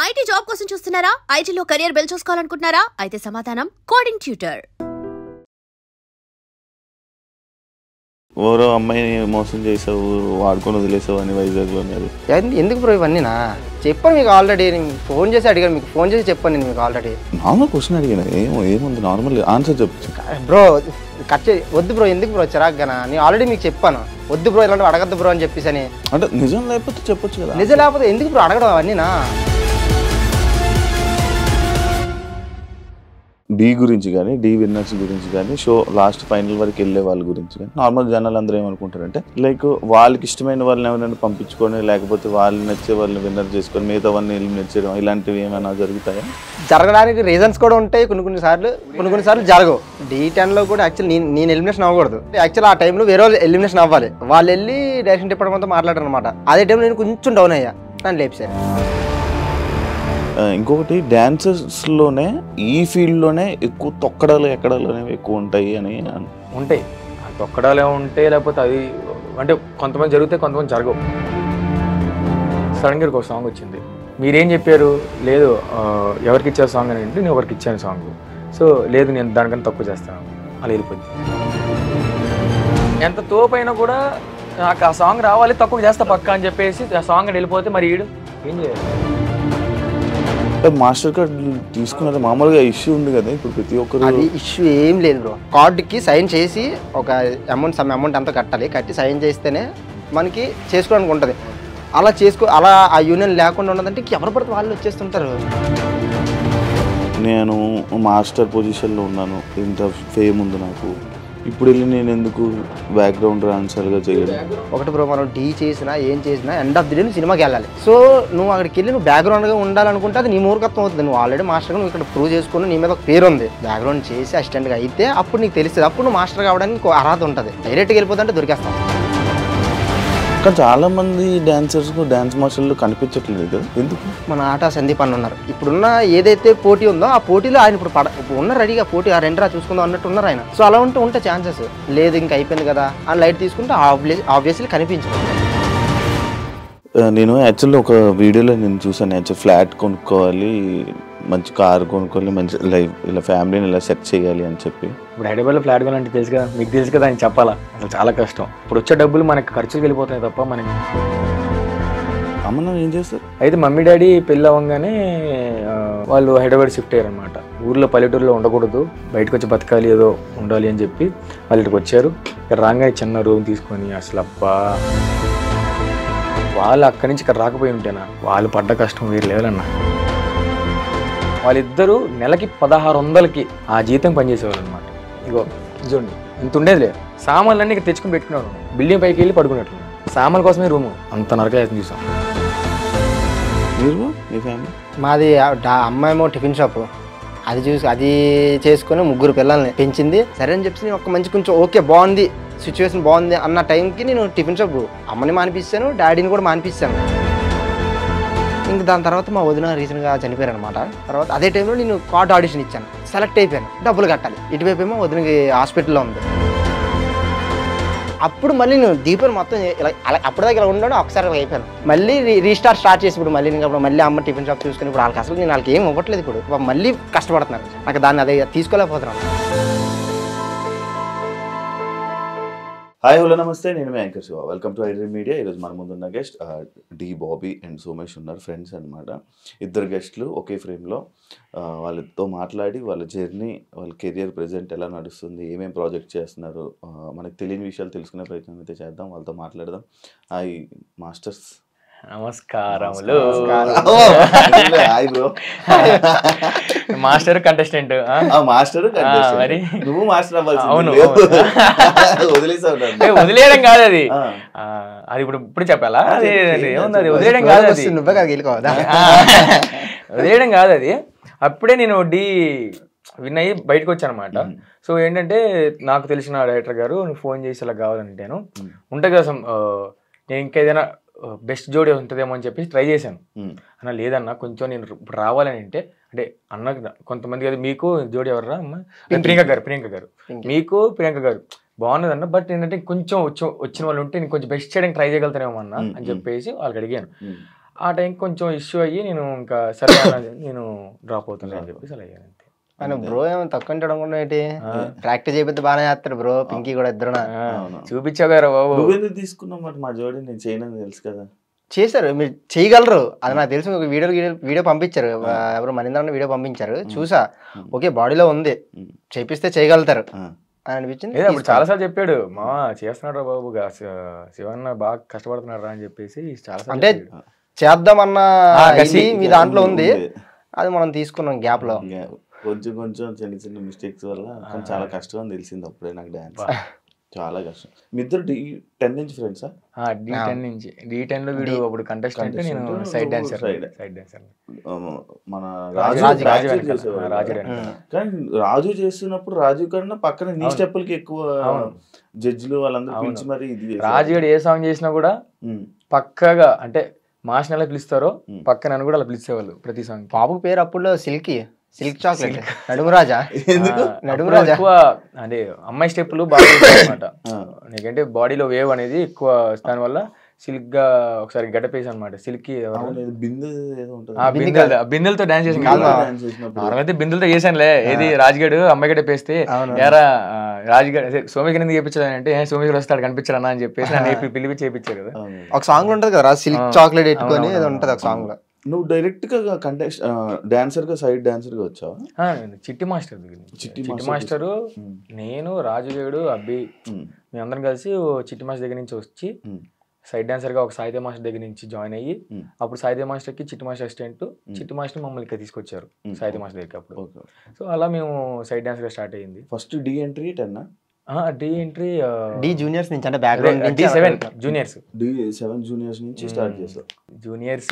IT job కోసం చూస్తున్నారా? ఐటీలో కెరియర్ బిల్డ్ చేసుకోవాలనుకుంటున్నారా? అయితే సమాధానం కోడింగ్ ట్యూటర్. ఓరో అమ్మాయిని మోసం చేసావు, వాడుకొని వదిలేసావు అని వైజాగ్లో అనేది ఎందుకు బ్రో ఇవన్నీ చెప్పాను మీకు ఆల్రెడీ. నేను ఫోన్ చేసి అడిగాను, మీకు ఫోన్ చేసి చెప్పాను నేను మీకు ఆల్రెడీ. నార్మల్ క్వశ్చన్ అడిగిన ఏముంది, నార్మల్ ఆన్సర్ చెప్పు బ్రో. వద్దు బ్రో, ఎందుకు బ్రో చిరాగ్గానా? నేను ఆల్రెడీ మీకు చెప్పాను వద్దు బ్రో, ఇలాంటివి అడగద్దు బ్రో అని చెప్పేసి. అంటే నిజం లేకపోతే చెప్పొచ్చు కదా. నిజం లేకపోతే ఎందుకు బ్రో అడగడం అవన్నీనా? డి గురించి కానీ, డి విన్నర్స్ గురించి కానీ, షో లాస్ట్ ఫైనల్ వరకు వెళ్ళే వాళ్ళ గురించి కానీ నార్మల్ జనాలు అందరూ ఏమనుకుంటారంటే లైక్ వాళ్ళకి ఇష్టమైన వాళ్ళని ఎవరైనా పంపించుకొని, లేకపోతే వాళ్ళు నచ్చే వాళ్ళని విన్నర్ చేసుకొని మిగతా వాళ్ళని ఎలిమినేట్ చేయడం, ఇలాంటివి ఏమైనా జరుగుతాయా? జరగడానికి రీజన్స్ కూడా ఉంటాయి. కొన్ని సార్లు జరగవు. D10లో కూడా యాక్చువల్ నేను ఎలిమినేషన్ అవ్వకూడదు. యాక్చువల్ ఆ టైంలో వేరే వాళ్ళు ఎలిమినేషన్ అవ్వాలి. వాళ్ళు వెళ్ళి డైరెక్షన్ డిపార్ట్మెంట్తో మాట్లాడారు అనమాట. అదే టైంలో నేను కొంచెం డౌన్ అయ్యా, నన్ను లేపేశారు. ఇంకొకటి డాన్సర్స్లోనే ఈ ఫీల్డ్లోనే ఎక్కువ తొక్కడాలు ఎక్కడాలు అనేవి ఎక్కువ ఉంటాయి అని ఉంటాయి. తొక్కడాలే ఉంటాయి, లేకపోతే అది అంటే కొంతమంది జరుగుతాయి, కొంతమంది జరగవు. సడన్గా ఒక సాంగ్ వచ్చింది, మీరేం చెప్పారు? లేదు ఎవరికి ఇచ్చే సాంగ్ అని అంటే నేను ఎవరికి ఇచ్చాను సాంగ్. సో లేదు నేను దానికన్నా తక్కువ చేస్తాను, అలా వెళ్ళిపోద్ది. ఎంత తోపైనా కూడా నాకు ఆ సాంగ్ రావాలి, తక్కువ చేస్తా పక్కా అని చెప్పేసి ఆ సాంగ్ వెళ్ళిపోతే మరి ఈడు ఏం చేయాలి? మాస్టర్ కార్డ్ తీసుకున్నది మామూలుగా ఇష్యూ ఉంది కదా ఇప్పుడు ప్రతి ఒక్కరు. అది ఇష్యూ ఏం లేదు బ్రో. కార్డుకి సైన్ చేసి ఒక సమ్ అమౌంట్ అంతా కట్టాలి. కట్టి సైన్ చేస్తేనే మనకి చేసుకోవడానికి ఉంటుంది. అలా ఆ యూనియన్ లేకుండా ఉన్నదంటే ఎవరు పడితే వాళ్ళు వచ్చేస్తుంటారు. నేను మాస్టర్ పొజిషన్లో ఉన్నాను, ఇంత ఫేమ్ ఉంది నాకు, ఇప్పుడు వెళ్ళి నేను ఎందుకు బ్యాక్గ్రౌండ్ డాన్సర్గా చేయడం? ఒకటి బ్రో, మనం డీ చేసినా ఏం చేసినా ఎండ్ ఆఫ్ ది డే నువ్వు సినిమాకి వెళ్ళాలి. సో నువ్వు అక్కడికి వెళ్ళి నువ్వు బ్యాక్గ్రౌండ్గా ఉండాలనుకుంటే అది నీ మూర్ఖత్వం అవుతుంది. నువ్వు ఆల్రెడీ మాస్టర్గా నువ్వు ఇక్కడ ప్రూవ్ చేసుకుని నీ మీద ఒక పేరు ఉంది. బ్యాక్గ్రౌండ్ చేసి అసిస్టెంట్గా అయితే అప్పుడు నీకు తెలుస్తుంది. అప్పుడు నువ్వు మాస్టర్ కావడానికి అర్హత ఉంటుంది. డైరెక్ట్గా వెళ్ళిపోతుంటే దొరికేస్తాం. కానీ చాలా మంది డాన్సర్స్ డాన్స్ మాస్టర్లు కనిపించట్లేదు కదా, ఎందుకు? మన ఆట సందీప్ అన్న ఉన్నారు. ఇప్పుడున్న ఏదైతే పోటీ ఉందో ఆ పోటీలో ఆయన ఇప్పుడు ఉన్నారు రెడీగా. పోటీ ఆ రెండరా చూసుకుందాం అన్నట్టు ఉన్నారు ఆయన. సో అలా ఉంటే ఛాన్సెస్ లేదు, ఇంకా అయిపోయింది కదా అని లైట్ తీసుకుంటే ఆబ్వియస్లీ కనిపించదు. నేను యాక్చువల్లీ ఒక వీడియోలో నేను చూసాను, యాక్చువల్ ఫ్లాట్ కొనుక్కోవాలి, మంచి కార్ కొనుక్కోవాలి, మంచి లైఫ్ ఇలా ఫ్యామిలీని ఇలా సెట్ చేయాలి అని చెప్పి. ఇప్పుడు హైదరాబాద్లో ఫ్లాట్ కొనాలంటే తెలుసు కదా, మీకు తెలుసు కదా అని చెప్పాలా? అసలు చాలా కష్టం. ఇప్పుడు వచ్చే డబ్బులు మనకి ఖర్చులకు వెళ్ళిపోతున్నాయి తప్ప మనకి. అమ్మ నాన్న ఏం చేస్తారు? అయితే మమ్మీ డాడీ పెళ్ళి అవ్వగానే వాళ్ళు హైదరాబాద్ షిఫ్ట్ అయ్యారు అనమాట. ఊర్లో పల్లెటూరులో ఉండకూడదు, బయటకు వచ్చి బతకాలి, ఏదో ఉండాలి అని చెప్పి వాళ్ళు ఇక్కడికి వచ్చారు. ఇక్కడ రాగానే చిన్న రూమ్ తీసుకొని అసలు అబ్బా, వాళ్ళు అక్కడి నుంచి ఇక్కడ రాకపోయి ఉంటేనా వాళ్ళు పడ్డ కష్టం వేరు లేదన్నా. వాళ్ళిద్దరూ నెలకి 1600కి ఆ జీతం పనిచేసేవాళ్ళు అనమాట. ఇగో చూడండి ఇంత ఉండేది లేదు. సామాన్లన్నీ ఇక్కడ తెచ్చుకుని పెట్టుకున్నాడు. బిల్డింగ్ పైకి వెళ్ళి పడుకున్నట్లు సామాన్ల కోసమే రూము అంత నరకం చూసాం. మీరు మీ ఫ్యామిలీ? మాది అమ్మాయేమో టిఫిన్ షాపు, అది చేసుకుని 3 పిల్లల్ని పెంచింది. సరే అని చెప్పి ఒక మంచి కొంచెం ఓకే బాగుంది, సిచ్యువేషన్ బాగుంది అన్న టైంకి నేను టిఫిన్ షాప్ అమ్మని మానిపించాను, డాడీని కూడా మానిపించాను. ఇంక దాని తర్వాత మా వదిన రీసెంట్గా చనిపోయారు అనమాట. తర్వాత అదే టైంలో నేను కార్డ్ ఆడిషన్ ఇచ్చాను, సెలెక్ట్ అయిపోయాను. డబ్బులు కట్టాలి. ఇటువైపు ఏమో వదినకి హాస్పిటల్లో ఉంది. అప్పుడు మళ్ళీ నేను దీపాన్ని మొత్తం ఇలా అప్పటిదాకా ఇలా ఉన్నాడు, ఒకసారి ఇలా అయిపోయాను. మళ్ళీ స్టార్ట్ చేసి ఇప్పుడు మళ్ళీ అమ్మ టిఫిన్ షాప్ చూసుకుని ఇప్పుడు వాళ్ళకి అసలు నేను వాళ్ళకి ఏం ఇవ్వట్లేదు. ఇప్పుడు మళ్ళీ కష్టపడుతున్నాను. నాకు దాన్ని అదే తీసుకోలేకపోతున్నాను. హాయ్ హలో నమస్తే, నేను మీ anchor Shiva. Welcome to iDream media. ఈరోజు మన ముందున్న guest D Bobby and Somesh ఉన్నారు, ఫ్రెండ్స్ అనమాట. ఇద్దరు గెస్ట్లు ఒకే ఫ్రేమ్లో. వాళ్ళతో మాట్లాడి వాళ్ళ జర్నీ, వాళ్ళ కెరియర్ ప్రజెంట్ ఎలా నడుస్తుంది, ఏమేమి ప్రాజెక్ట్ చేస్తున్నారు, మనకు తెలియని విషయాలు తెలుసుకునే ప్రయత్నం అయితే చేద్దాం, వాళ్ళతో మాట్లాడదాం. Hi masters. నమస్కారములు. Hi bro. Master contestant. Master మరి నువ్వు మాస్టర్ అవ్వాలి. అవును, వదిలేయడం కాదు అది. అది ఇప్పుడు చెప్పాలా? ఏముంది, అది వదిలేయడం కాదు, అది నువ్వే కాదు వెళ్ళిపోవద్దా? వదిలేయడం కాదు అది. అప్పుడే నేను విన్ అయ్యి బయటకు వచ్చాను అనమాట. సో ఏంటంటే నాకు తెలిసిన డైరెక్టర్ గారు ఫోన్ చేసి ఇలా కావాలంటాను ఉంటుంది కదా, నేను ఇంకేదైనా బెస్ట్ జోడీ ఉంటుందేమో అని చెప్పేసి ట్రై చేశాను. అన్న లేదన్నా కొంచెం నేను రావాలని అంటే అన్నకు కొంతమంది కదా, మీకు జోడీ ఎవర్రా అమ్మ? ప్రియాంక గారు మీకు ప్రియాంక గారు బాగున్నదన్న, బట్ ఏంటంటే కొంచెం వచ్చిన వాళ్ళు ఉంటే నేను కొంచెం బెస్ట్ చేయడానికి ట్రై చేయగలుగుతానేమో అన్న అని చెప్పేసి వాళ్ళకి అడిగాను. ఆ టైం కొంచెం ఇష్యూ అయ్యి నేను ఇంకా సరే నేను డ్రాప్ అవుతాను అని చెప్పేసి అలా అయ్యాను అంతే. ఆయన బ్రో ఏమో తక్కువ ఉంటాడు అనుకున్నా ఏంటి, ప్రాక్టీస్ చేయకపోతే బాగానే చేస్తాడు బ్రో పింకీ కూడా ఇద్దరు చూపించావు కదా బాబు. నువ్వెందుకు తీసుకున్నావు మరి మా జోడి, నేను చేయనని తెలుసు కదా. చేశారు, మీరు చేయగలరు అది నాకు తెలిసి. ఒక వీడియో పంపించారు, ఎవరు మనింద్ర వీడియో పంపించారు, చూసా ఓకే బాడీలో ఉంది, చేపిస్తే చేయగలుగుతారు అని అనిపించింది. అప్పుడు చాలా సార్లు చెప్పాడు మా చేస్తున్నాడు రా బాబు, శివన్న బాగా కష్టపడుతున్నాడు రా అని చెప్పేసి చాలా అంటే చేద్దామన్న మీ దాంట్లో ఉంది, అది మనం తీసుకున్నాం గ్యాప్ లో. కొంచెం కొంచెం చిన్న చిన్న మిస్టేక్స్ వల్ల కానీ చాలా కష్టం అని తెలిసింది అప్పుడే నాకు డాన్స్, చాలా కష్టం. మీ ఇద్దరు D10 నుంచి ఫ్రెండ్సా? D10 నుంచి. D10 లో వీడు అప్పుడు కంటెస్టెంట్, నేను సైడ్ డాన్సర్. మన రాజు చేసేవాడు. కానీ రాజు చేస్తున్నప్పుడు రాజు కన్నా పక్కన నీ స్టెప్పులకి ఎక్కువ జడ్జిలు వాళ్ళందరూ పిలిచి మరి ఇది రాజు గారు ఏ సాంగ్ చేసినా కూడా పక్కగా అంటే మాస్ నెల పిలుస్తారో పక్క నన్ను కూడా అలా పిలిచేవాళ్ళు ప్రతి సాంగ్. బాబు పేరు అప్పుడు సిల్క్ చాక్లెట్, నడుము రాజా. నడుము రాజా ఎక్కువ అంటే అమ్మాయి స్టెప్పులు బాగా అనమాట. నీకంటే బాడీలో వేవ్ అనేది ఎక్కువ, దాని వల్ల సిల్క్ గా ఒకసారి గడపేసి అనమాట. సిల్క్ బిందెలతో డాన్స్ చేసాను. నార్మల్ బిందెలతో చేశానులే. ఏది రాజుగాడు అమ్మాయి గడపేస్తే ఎరా రాజుగాడు సోమికి ఎందుకు చేయించాడు అంటే సోమికి వస్తాడు కనిపించాడు అని చెప్పేసి నన్ను పిలిపి చేయించారు కదా. ఒక సాంగ్ ఉంటది కదా సిల్క్ చాక్లెట్ పెట్టుకొని ఉంటది ఒక సాంగ్ లో. నువ్వు డైరెక్ట్ గా డాన్సర్ గా సైడ్ డాన్సర్ గా వచ్చావా? చిట్టి మాస్టర్ చిట్టి మాస్టర్ నేను రాజుగాడు అబ్బి మేమందరం కలిసి చిట్టి మాస్టర్ దగ్గర నుంచి వచ్చి సైడ్ డాన్సర్ గా ఒక సాయిదే మాస్టర్ దగ్గర నుంచి జాయిన్ అయ్యి, అప్పుడు సాయిదే మాస్టర్ కి చిట్టి మాస్టర్ అసిస్టెంట్, చిట్టి మాస్టర్ మమ్మల్ని ఇక్కడ తీసుకొచ్చారు సాయిదే మాస్టర్ దగ్గర అప్పుడు. సో అలా మేము సైడ్ డాన్సర్ గా స్టార్ట్ అయ్యింది. First D entry 10 D juniors నుంచి అంటే బ్యాక్గ్రౌండ్ నుంచి D7 జూనియర్స్, D7 జూనియర్స్ నుంచి స్టార్ట్ చేసావు. జూనియర్స్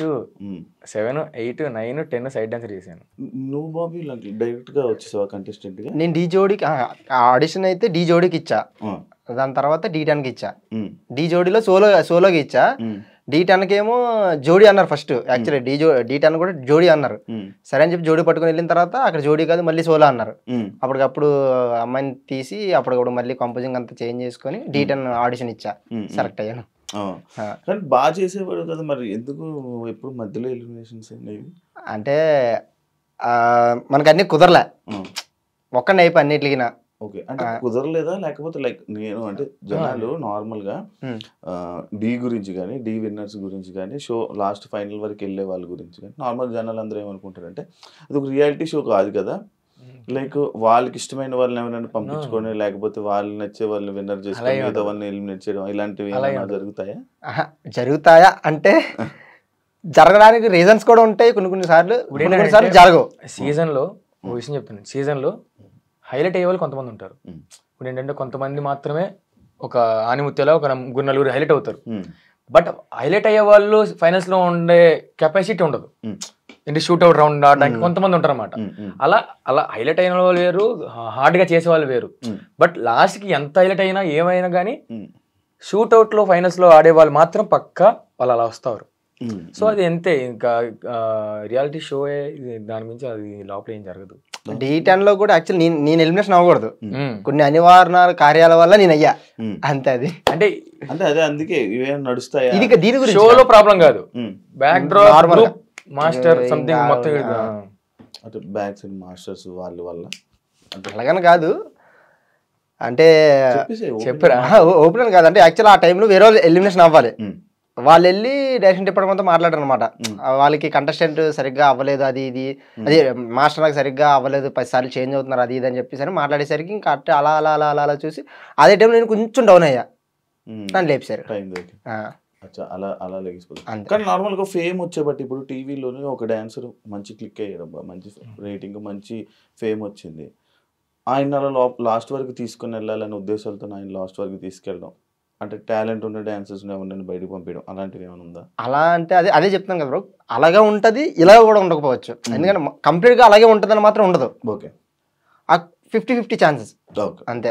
7, 8, 9, 10 సైడ్ డాన్సర్ చేశాను. నువ్వు బాబీ డైరెక్ట్ గా వచ్చేసావా కంటెస్టెంట్ గా? నేను డి జోడీకి ఆడిషన్ అయితే డి జోడీకి ఇచ్చా, దాని తర్వాత D10 కి ఇచ్చా. డి జోడీలో సోలోకి ఇచ్చా. D10 కేమో జోడీ అన్నారు ఫస్ట్. యాక్చువల్లీ D10 కూడా జోడీ అన్నారు. సరే అని చెప్పి జోడీ పట్టుకుని వెళ్ళిన తర్వాత అక్కడ జోడీ కాదు మళ్ళీ సోలో అన్నారు. అప్పటికప్పుడు అమ్మాయిని తీసి అప్పటికప్పుడు మళ్ళీ కంపోజింగ్ అంతా చేంజ్ చేసుకొని D10 ఆడిషన్ ఇచ్చా, సెలెక్ట్ అయ్యాను. కానీ బాగా చేసేవాడు కదా, మరి ఎందుకు ఎప్పుడు మధ్యలో ఎలిమినేషన్స్ అనేవి? అంటే మనకు అన్ని కుదరలే, ఒక్కడిని అయిపోయి అన్నిటికి. ఓకే, అంటే కుదరలేదా లేకపోతే లైక్ నేను అంటే జనాలు నార్మల్ గా డి గురించి కానీ డి విన్నర్స్ గురించి కానీ షో లాస్ట్ ఫైనల్ వరకు వెళ్ళే వాళ్ళ గురించి కానీ నార్మల్ జనాలు అందరూ ఏమనుకుంటారంటే అది ఒక రియాలిటీ షో కాదు కదా, లైక్ వాళ్ళకి ఇష్టమైన వాళ్ళని ఎవరైనా పంపించుకొని లేకపోతే వాళ్ళు నచ్చే వాళ్ళని విన్నర్ చేసుకొని మిగతా వాళ్ళని ఎలిమినేట్ చేయడం ఇలాంటివి జరుగుతాయా అంటే జరగడానికి రీజన్స్ కూడా ఉంటాయి. కొన్ని సార్లు జరగవు. సీజన్ లో ఓ విషయం చెప్తాను, సీజన్ లో హైలైట్ అయ్యే వాళ్ళు కొంతమంది ఉంటారు. ఇప్పుడు ఏంటంటే కొంతమంది మాత్రమే ఒక ఆనిముత్యాల ఒక 3-4 హైలైట్ అవుతారు. బట్ హైలైట్ అయ్యే వాళ్ళు ఫైనల్స్ లో ఉండే కెపాసిటీ ఉండదు. ఏంటి షూట్అవుట్ రౌండ్ ఆడడానికి కొంతమంది ఉంటారు అన్నమాట. అలా హైలైట్ అయిన వాళ్ళు వేరు, హార్డ్ గా చేసే వాళ్ళు వేరు. బట్ లాస్ట్ కి ఎంత హైలైట్ అయినా ఏమైనా కానీ షూట్అవుట్ లో ఫైనల్స్ లో ఆడే వాళ్ళు మాత్రం పక్కా వాళ్ళు అలా వస్తారు. సో అది అంతే, ఇంకా రియాలిటీ షో దాని మించి అది లోపల ఏం జరగదు. D10 లో కూడా యాక్చువల్లీ నేను ఎలిమినేషన్ అవ్వకూడదు, కొన్ని అనివార్య కార్యాల వల్ల నేను అయ్యా అంతే. అది అంటే అదే అందుకే ఇవేం నడుస్తాయి. ఇది దీని గురించి షోలో ప్రాబ్లం కాదు, బ్యాక్ డ్రాప్ మాస్టర్ సంథింగ్ మొత్తం అంటే బ్యాక్ సైడ్ మాస్టర్స్ వాళ్ళ వల్ల అలాగని కాదు. అంటే చెప్పరా ఓపెన్ కాదు, అంటే యాక్చువల్ ఆ టైంలో వేరే వాళ్ళు ఎలిమినేషన్ అవ్వాలి. వాళ్ళు వెళ్ళి డైరెక్షన్ డిపార్ట్మెంట్తో మాట్లాడారు అనమాట. వాళ్ళకి కంటెస్టెంట్ సరిగ్గా అవ్వలేదు, అది మాస్టర్ నాకు సరిగ్గా అవ్వలేదు, 10 సార్లు చేంజ్ అవుతున్నారు అది ఇది అని చెప్పేసి మాట్లాడేసరికి ఇంకా అట్టే అలా అలా అలా అలా అలా చూసి అదే టైం నేను కొంచెం డౌన్ అయ్యా, నన్ను లేపారు. అలా అలా లేకపోతే కానీ నార్మల్గా ఫేమ్ వచ్చేబట్టి ఇప్పుడు టీవీలోనే ఒక డాన్సర్ మంచి క్లిక్ అయ్యాడు, మంచి రేటింగ్ మంచి ఫేమ్ వచ్చింది, ఆయన లాస్ట్ వరకు తీసుకుని వెళ్ళాలనే ఉద్దేశాలతో ఆయన లాస్ట్ వరకు తీసుకెళ్ళడం, అంటే టాలెంట్ ఉన్న డాన్సర్స్ ఎవరిని బయటకు పంపించడం అలాంటివి ఏమైనా ఉందా? అలా అంటే అదే చెప్తాను కదా బ్రో, అలాగే ఉంటుంది ఇలా కూడా ఉండకపోవచ్చు. ఎందుకంటే కంప్లీట్గా అలాగే ఉంటుందని మాత్రం ఉండదు. ఓకే, ఆ 50-50 ఛాన్సెస్ అంతే.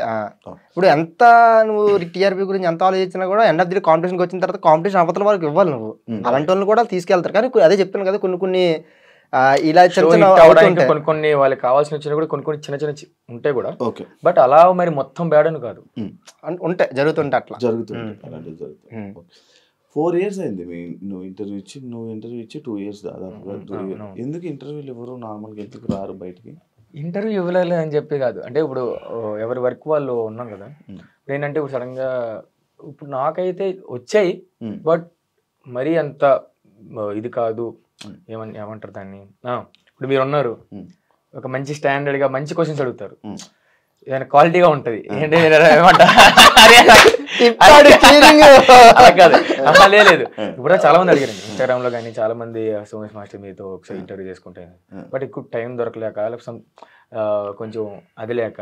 ఇప్పుడు ఎంత నువ్వు టీఆర్పీ గురించి ఎంత ఆలోచించినా కూడా ఎండ్ ఆఫ్ ది కాంపిటీషన్కి వచ్చిన తర్వాత కాంపిటీషన్ అవతల వరకు ఇవ్వాలి నువ్వు, అలాంటి వాళ్ళని కూడా తీసుకెళ్తారు. కానీ అదే చెప్తాను కదా, కొన్ని ఇలా కొన్ని వాళ్ళకి కావాల్సిన వచ్చినా కూడా కొన్ని చిన్న చిన్న ఉంటాయి కూడా. బట్ అలా మరి మొత్తం బ్యాడ్ అని కాదు, ఉంటాయి, జరుగుతుంటే అట్లా జరుగుతుంది. 4 years అయింది నువ్వు ఇంటర్వ్యూ ఇచ్చి 2 years దాదాపుగా. ఎందుకు ఇంటర్వ్యూలు ఎవరు నార్మల్గా ఎందుకు రారు బయటికి? ఇంటర్వ్యూ ఇవ్వలేదు అని చెప్పి కాదు, అంటే ఇప్పుడు ఎవరి వర్క్ వాళ్ళు ఉన్నాం కదా. ఏంటంటే ఇప్పుడు సడన్ గా ఇప్పుడు నాకైతే వచ్చాయి, బట్ మరీ అంత ఇది కాదు. ఏమంటారు దాన్ని, ఇప్పుడు మీరు ఉన్నారు, ఒక మంచి స్టాండర్డ్ గా మంచి క్వశ్చన్స్ అడుగుతారు, ఏదైనా క్వాలిటీగా ఉంటది. ఏంటి అలా కాదు, అలా లేదు. ఇప్పుడు చాలా మంది అడిగారు ఇన్స్టాగ్రామ్ లో కానీ, చాలా మంది సోమేష్ మాస్టర్ మీతో ఒకసారి ఇంటర్వ్యూ చేసుకుంటే, బట్ ఎక్కువ టైం దొరకలేక లేకపోతే కొంచెం అది లేక,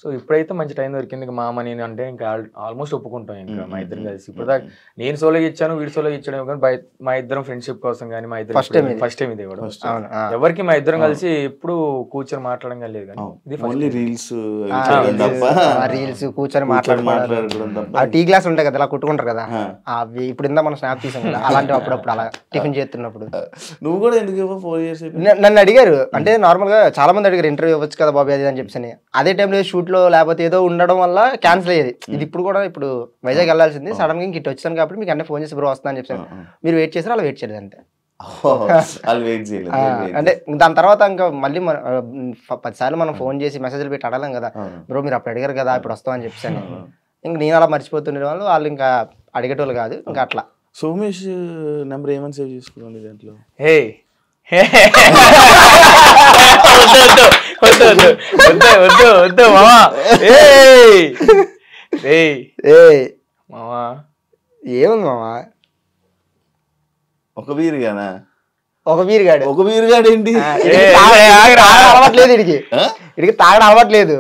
సో ఇప్పుడైతే మంచి టైం దొరికింది. మామ నేను అంటే ఇంకా ఆల్మోస్ట్ ఒప్పుకుంటాం ఇంకా మా ఇద్దరం కలిసి. ఇప్పుడు దాకా నేను సోలో ఇచ్చాను, వీడు సోలో ఇచ్చాడు కానీ మా ఇద్దరం ఫ్రెండ్షిప్ కోసం కానీ, మా ఇద్దరం ఫస్ట్ టైం ఇది ఇవ్వడం ఎవరికి, మా ఇద్దరం కలిసి ఎప్పుడు కూర్చొని మాట్లాడడం కానీ లేదు. కానీ ఇది రీల్స్ కూర్చొని మాట్లాడుకోవడం, టీ గ్లాస్ ఉంటాయి కదా అలా కుట్టుకుంటారు కదా, అవి ఇప్పుడు ఇందా మనం స్నాప్ తీసాం కదా, అలాంటివి అప్పుడప్పుడు అలా టిఫిన్ చేస్తున్నప్పుడు. నువ్వు కూడా ఎందుకు 4 years నన్ను అడిగారు, అంటే నార్మల్ గా చాలా మంది అడిగారు ఇంటర్వ్యూ ఇవ్వచ్చు కదా బాబు అది అని చెప్పి. అదే టైంలో షూట్ లో లేకపోతే ఏదో ఉండడం వల్ల క్యాన్సిల్ అయ్యేది. ఇది ఇప్పుడు కూడా ఇప్పుడు వైజాగ్ వెళ్ళాల్సింది, సడన్ గా ఇంక ఇటు వచ్చాను కాబట్టి మీకు అంటే ఫోన్ చేసి బ్రో వస్తుందని చెప్పాను. మీరు వెయిట్ చేసారు, అలా వెయిట్ చేయలేదు అంతే. అంటే దాని తర్వాత ఇంకా మళ్ళీ 10 సార్లు మనం ఫోన్ చేసి మెసేజ్లు పెట్టి అడగలేం కదా, బ్రో మీరు అప్పుడు అడిగారు కదా ఇప్పుడు వస్తామని చెప్పాను. ఇంక నేను అలా మర్చిపోతుండే వాళ్ళు ఇంకా అడిగేటోళ్ళు కాదు. ఇంకా అట్లా సోమేష్ నెంబర్ ఏమని సేవ్ చేసుకోండి దాంట్లో. వద్దు మామా, ఏముంది మామా, ఒక బీరుగానా, ఒక బీరుగాడు ఏంటి అలవాట్లేదు ఇడికి తాగడం అలవాట్లేదు.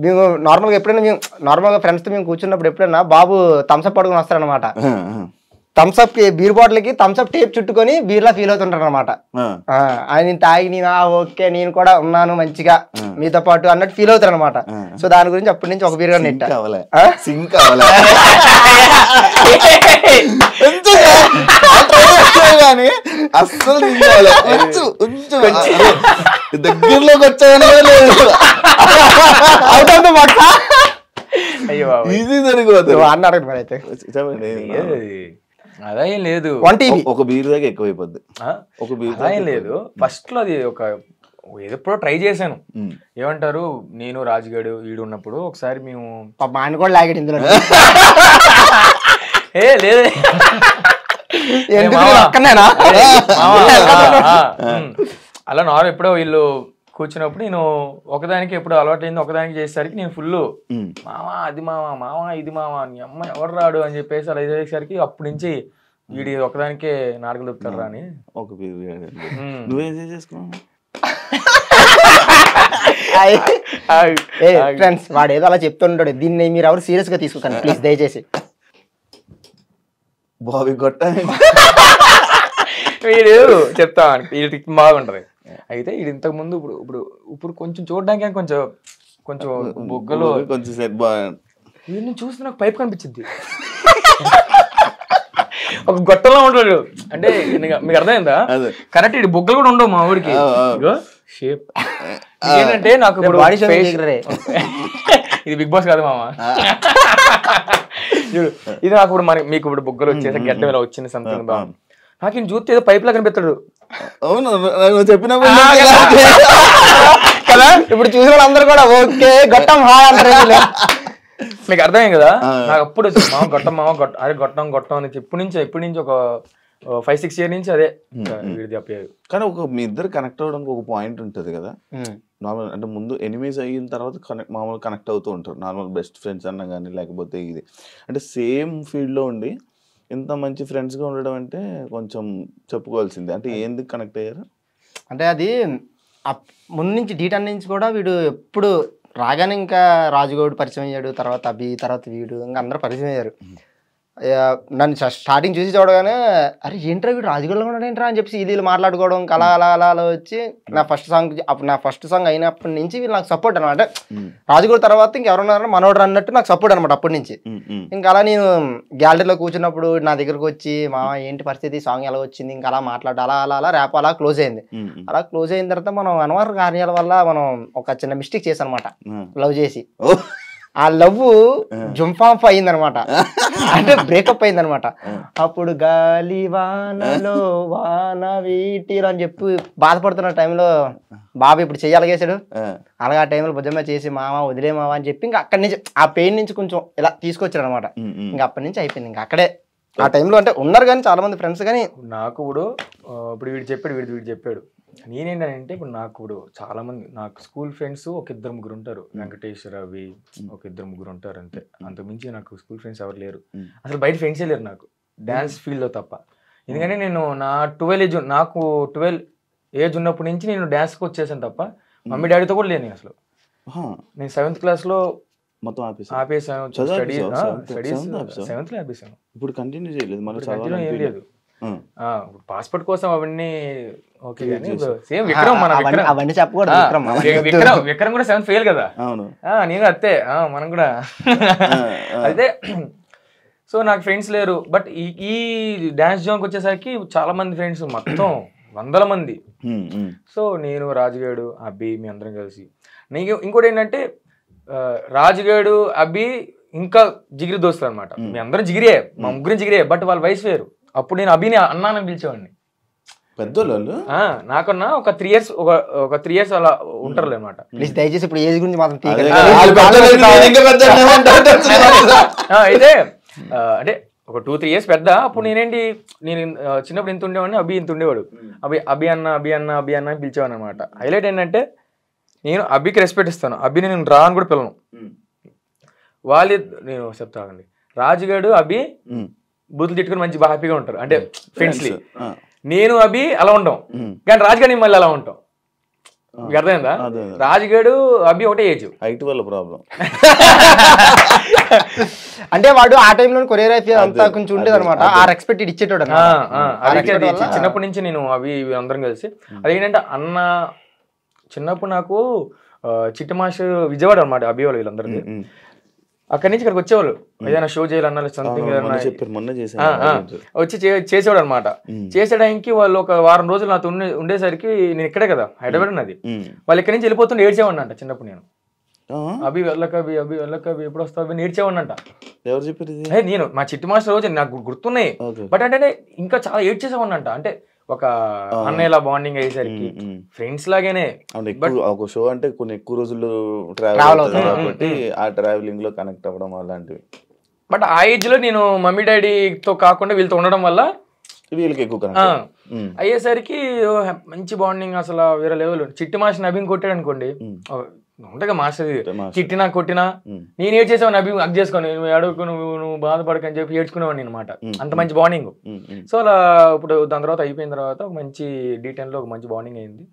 మేము నార్మల్గా ఎప్పుడైనా నార్మల్గా ఫ్రెండ్స్తో మేము కూర్చున్నప్పుడు ఎప్పుడైనా బాబు థమ్స్అప్ పడుకొని వస్తారనమాట. థమ్స్అప్ బీర్ బాటిల్ కి థమ్స్అప్ టేప్ చుట్టుకొని బీర్లా ఫీల్ అవుతుంటారు అనమాట. ఆయన తాగి నేను ఓకే నేను కూడా ఉన్నాను మంచిగా మీతో పాటు అన్నట్టు ఫీల్ అవుతారు అనమాట. సో దాని గురించి అప్పటి నుంచి ఒక బీర్ గా నెట్ అస్సలు దగ్గరలోకి వచ్చాయని ఈజీ జరిగిపోతుంది అన్నాడు మరి. అయితే అదేం లేదు, ఒక బీర్ దాకా ఎక్కువైపోద్ది. ఒక బీర్ అదేం లేదు. ఫస్ట్ లో అది ఒక ఎప్పుడో ట్రై చేశాను. ఏమంటారు, నేను రాజుగాడు వీడు ఉన్నప్పుడు ఒకసారి మేము ఆయన కూడా లాగాడు ఇందులో. లేదు అలా నార్మల్ ఎప్పుడో వీళ్ళు కూర్చున్నప్పుడు నేను ఒకదానికి ఎప్పుడు అలవాటైంది ఒకదానికి చేసేసరికి నేను ఫుల్ మావా అది మావా ఇది మావా నీ అమ్మ ఎవరు రాడు అని చెప్పేసి అలా చేసేసరికి అప్పటి నుంచి వీడి ఒకదానికే నాటకలు చెప్తారు అని ఒక నువ్వేం చేసుకున్నావు. ఫ్రెండ్స్ వాడు ఏదో అలా చెప్తుంటాడు, దీన్ని మీరు ఎవరు సీరియస్ గా తీసుకుంటాను ప్లీజ్ దయచేసి. బాబీ గొట్ట వీడు చెప్తా వీడి బాగుంటది. అయితే ఇది ఇంతకు ముందు ఇప్పుడు కొంచెం చూడడానికి కొంచెం కొంచెం బొగ్గలో కొంచెం వీడిని చూస్తే నాకు పైప్ కనిపించింది, ఒక గొట్టంలో ఉంటాడు. అంటే మీకు అర్థమైందా, కరెక్ట్ ఇది బొగ్గలు కూడా ఉండవు మా ఊరికి షేప్. ఏంటంటే నాకు ఇప్పుడు ఇది బిగ్ బాస్ కాదు మామా, ఇది నాకు ఇప్పుడు మీకు ఇప్పుడు బొగ్గలు వచ్చేసి గడ్డ మీద వచ్చింది సంథింగ్ బాగా. నాకు ఈయన చూస్తే ఏదో పైప్ లా కనిపిస్తాడు. అవును చెప్పినప్పుడు కదా, ఇప్పుడు చూసిన వాళ్ళందరూ కూడా ఓకే గొట్టం హాయ్ అంటారు. మీకు అర్థమైంది కదా, నాకు అప్పుడు మామ గొట్టం అదే గొట్టం అని ఎప్పటి నుంచి ఒక 5-6 years నుంచి అదే వీడిది చెప్పారు. కానీ మీ ఇద్దరు కనెక్ట్ అవ్వడానికి ఒక పాయింట్ ఉంటుంది కదా నార్మల్, అంటే ముందు ఎనిమీస్ అయిన తర్వాత మామూలు కనెక్ట్ అవుతూ ఉంటారు నార్మల్ బెస్ట్ ఫ్రెండ్స్ అన్నా కానీ లేకపోతే ఇది అంటే సేమ్ ఫీల్డ్లో ఉండి ఇంత మంచి ఫ్రెండ్స్గా ఉండడం అంటే కొంచెం చెప్పుకోవాల్సిందే. అంటే ఎందుకు కనెక్ట్ అయ్యారు అంటే అది ముందు నుంచి డీటెయిల్ నుంచి కూడా వీడు ఎప్పుడు రాగానే ఇంకా రాజుగౌడ్ పరిచయం అయ్యాడు, తర్వాత అభి, తర్వాత వీడు ఇంకా అందరూ పరిచయం అయ్యారు. నన్ను స్టార్టింగ్ చూసి చూడగానే అరే ఏంట్రా వీడు రాజుగౌడ్లో ఉన్నాడు ఏంట్రా అని చెప్పి ఇది మాట్లాడుకోవడం అలా అలా అలా అలా వచ్చి నా ఫస్ట్ సాంగ్ అయినప్పటి నుంచి వీళ్ళు నాకు సపోర్ట్ అనమాట. రాజుగౌడ్ తర్వాత ఇంకెవరున్నారో మనోడు అన్నట్టు నాకు సపోర్ట్ అనమాట అప్పటి నుంచి. ఇంకా అలా నేను గ్యాలరీలో కూర్చున్నప్పుడు నా దగ్గరకు వచ్చి మా ఏంటి పరిస్థితి, సాంగ్ ఎలా వచ్చింది, ఇంకా అలా మాట్లాడు అలా అలా అలా ర్యాప్ అలా క్లోజ్ అయింది. అలా క్లోజ్ అయిన తర్వాత మనం అనవసర కార్యాల వల్ల మనం ఒక చిన్న మిస్టేక్ చేసాం అనమాట లవ్ చేసి. ఆ లవ్ జంపాంఫ్ అయిందనమాట, అంటే బ్రేకప్ అయిందనమాట. అప్పుడు గాలి వానలో వాన వీటిలో అని చెప్పి బాధపడుతున్న టైంలో బాబు ఇప్పుడు చెయ్యాలగేసాడు. అలాగే ఆ టైంలో భుజమే చేసి మామ వదిలే మామ అని చెప్పి ఇంకా అక్కడి నుంచి ఆ పెయిన్ నుంచి కొంచెం ఇలా తీసుకొచ్చాడు అనమాట. ఇంకా అప్పటి నుంచి అయిపోయింది. ఇంకా అక్కడే ఆ టైంలో అంటే ఉన్నారు కానీ చాలా మంది ఫ్రెండ్స్ కానీ నాకు ఇప్పుడు వీడు చెప్పాడు, వీడు చెప్పాడు. నేనేంటంటే ఇప్పుడు నాకు ఇప్పుడు చాలా మంది నాకు స్కూల్ ఫ్రెండ్స్ ఒక ఇద్దరు ముగ్గురు ఉంటారు. వెంకటేష్, రవి ఒక ఇద్దరు ముగ్గురు ఉంటారు అంతే. అంతకుమించి నాకు స్కూల్ ఫ్రెండ్స్ ఎవరు లేరు. అసలు బయట ఫ్రెండ్సే లేరు నాకు డ్యాన్స్ ఫీల్డ్లో తప్ప. ఎందుకంటే నేను నా 12 ఏజ్ ఉన్నప్పటి నుంచి నేను డ్యాన్స్కి వచ్చేసాను తప్ప మమ్మీ డాడీతో కూడా లేను నేను అసలు. నేను 7th క్లాస్లో మొత్తం ఆపేసాను. స్టడీస్ 7th లో ఆపేసాను. ఇప్పుడు కంటిన్యూ చేయలేదు. కంటిన్యూ ఏం లేదు. పాస్పోర్ట్ కోసం అవన్నీ ఓకే కానీ సేమ్ విక్రమ్ మన అవన్నీ చెప్పకూడదు. విక్రమ్ కూడా 7th ఫెయిల్ కదా. నేను అత్తే మనం కూడా అయితే. సో నాకు ఫ్రెండ్స్ లేరు. బట్ ఈ డాన్స్ జోన్కి వచ్చేసరికి చాలా మంది ఫ్రెండ్స్, మొత్తం 100 మంది. సో నేను, రాజుగాడు, అబ్బి, మీ అందరం కలిసి. నీకు ఇంకోటి ఏంటంటే రాజుగాడు, అబ్బి ఇంకా జిగిరి దోస్తులు అనమాట. మీ అందరం జిగిరే, మా ముగ్గురం జిగిరే. బట్ వాళ్ళ వయసు వేరు. అప్పుడు నేను అభిని అన్నానని పిలిచేవాడిని. పెద్దోళ్ళు నాకన్నా ఒక 3 years ఒక 3 years అలా ఉంటారు అనమాట. దయచేసి ఇప్పుడు ఏజ్ గురించి మాత్రం అయితే అంటే ఒక 2-3 years పెద్ద. అప్పుడు నేను చిన్నప్పుడు ఇంత ఉండేవాడిని, అభి ఇంత ఉండేవాడు. అభి అన్న అని పిలిచేవాడిని అనమాట. హైలైట్ ఏంటంటే నేను అభికి రెస్పెక్ట్ ఇస్తాను, అభిని నేను రా అని కూడా పిలను. నేను చెప్తానండి, రాజుగాడు అభి బూతులు తిట్టుకుని మంచి బాగా హ్యాపీగా ఉంటారు, అంటే ఫ్రెండ్స్లీ. నేను అభి అలా ఉంటాం, కానీ రాజుగాడి మళ్ళీ అలా ఉంటాం. మీకు అర్థమైందా? రాజుగాడు అభి ఒకటే ఏజ్. హైట్ వల్ల ప్రాబ్లం. అంటే వాడు ఆ టైంలో కొరియోగ్రఫీ అంతా కొంచెం ఉండేది అనమాట. ఆ రెస్పెక్ట్ ఇచ్చేటోడు. చిన్నప్పటి నుంచి నేను అవి అందరం కలిసి అదేంటంటే అన్న చిన్నప్పుడు నాకు చిట్టి మాష్ విజయవాడ అనమాట. అభి వాళ్ళు వీళ్ళందరికీ అక్కడి నుంచి ఇక్కడికి వచ్చేవాళ్ళు. ఏదైనా షో చేయాలన్నా సంథింగ్ వచ్చి చేసేవాడు అనమాట. చేసే టైంకి వాళ్ళు ఒక వారం రోజులు నాతో ఉండేసరికి, నేను ఇక్కడే కదా హైదరాబాద్ ఉన్నది, వాళ్ళు ఇక్కడి నుంచి వెళ్ళిపోతుంటే ఏడ్చేవాడిని అంట చిన్నప్పుడు. నేను అభి వెళ్ళకవి ఎప్పుడు వస్తావు నేర్చేవాడిని అంట. ఎవరు చెప్పారు? నేను మా చిట్టి మాస్టర్ రోజు నాకు గుర్తున్నాయి. బట్ అంటే ఇంకా చాలా ఏడ్చేసేవాడిని అంట. అంటే ఒక అన్నయ్యలా బాండింగ్ అయ్యేసరికి ఫ్రెండ్స్ లాగానే. ఒక షో అంటే కొన్ని ఎక్కువ రోజులు ట్రావెల్ అవుతుంది కాబట్టి ఆ ట్రావెలింగ్ లో కనెక్ట్ అవ్వడం అలాంటివి. బట్ ఆ ఏజ్ లో నేను మమ్మీ డాడీతో కాకుండా వీళ్ళతో ఉండడం వల్ల వీళ్ళకి ఎక్కువ అయ్యేసరికి మంచి బాండింగ్, అసలు వేరే లెవెల్. చిట్టి మాస్టర్ నబీని కొట్టాడు అనుకోండి, ఉంటాగా మాస్టర్ చిట్టినా కొట్టినా నేను ఏడ్చేసాను, అభి అగ్ చేసుకోను, అడుగుకు నువ్వు బాధపడకని చెప్పి ఏడ్చుకునేవాడిని అనమాట. అంత మంచి బాండింగ్. సో అలా ఇప్పుడు దాని తర్వాత అయిపోయిన తర్వాత ఒక మంచి D10లో ఒక మంచి బాండింగ్ అయింది.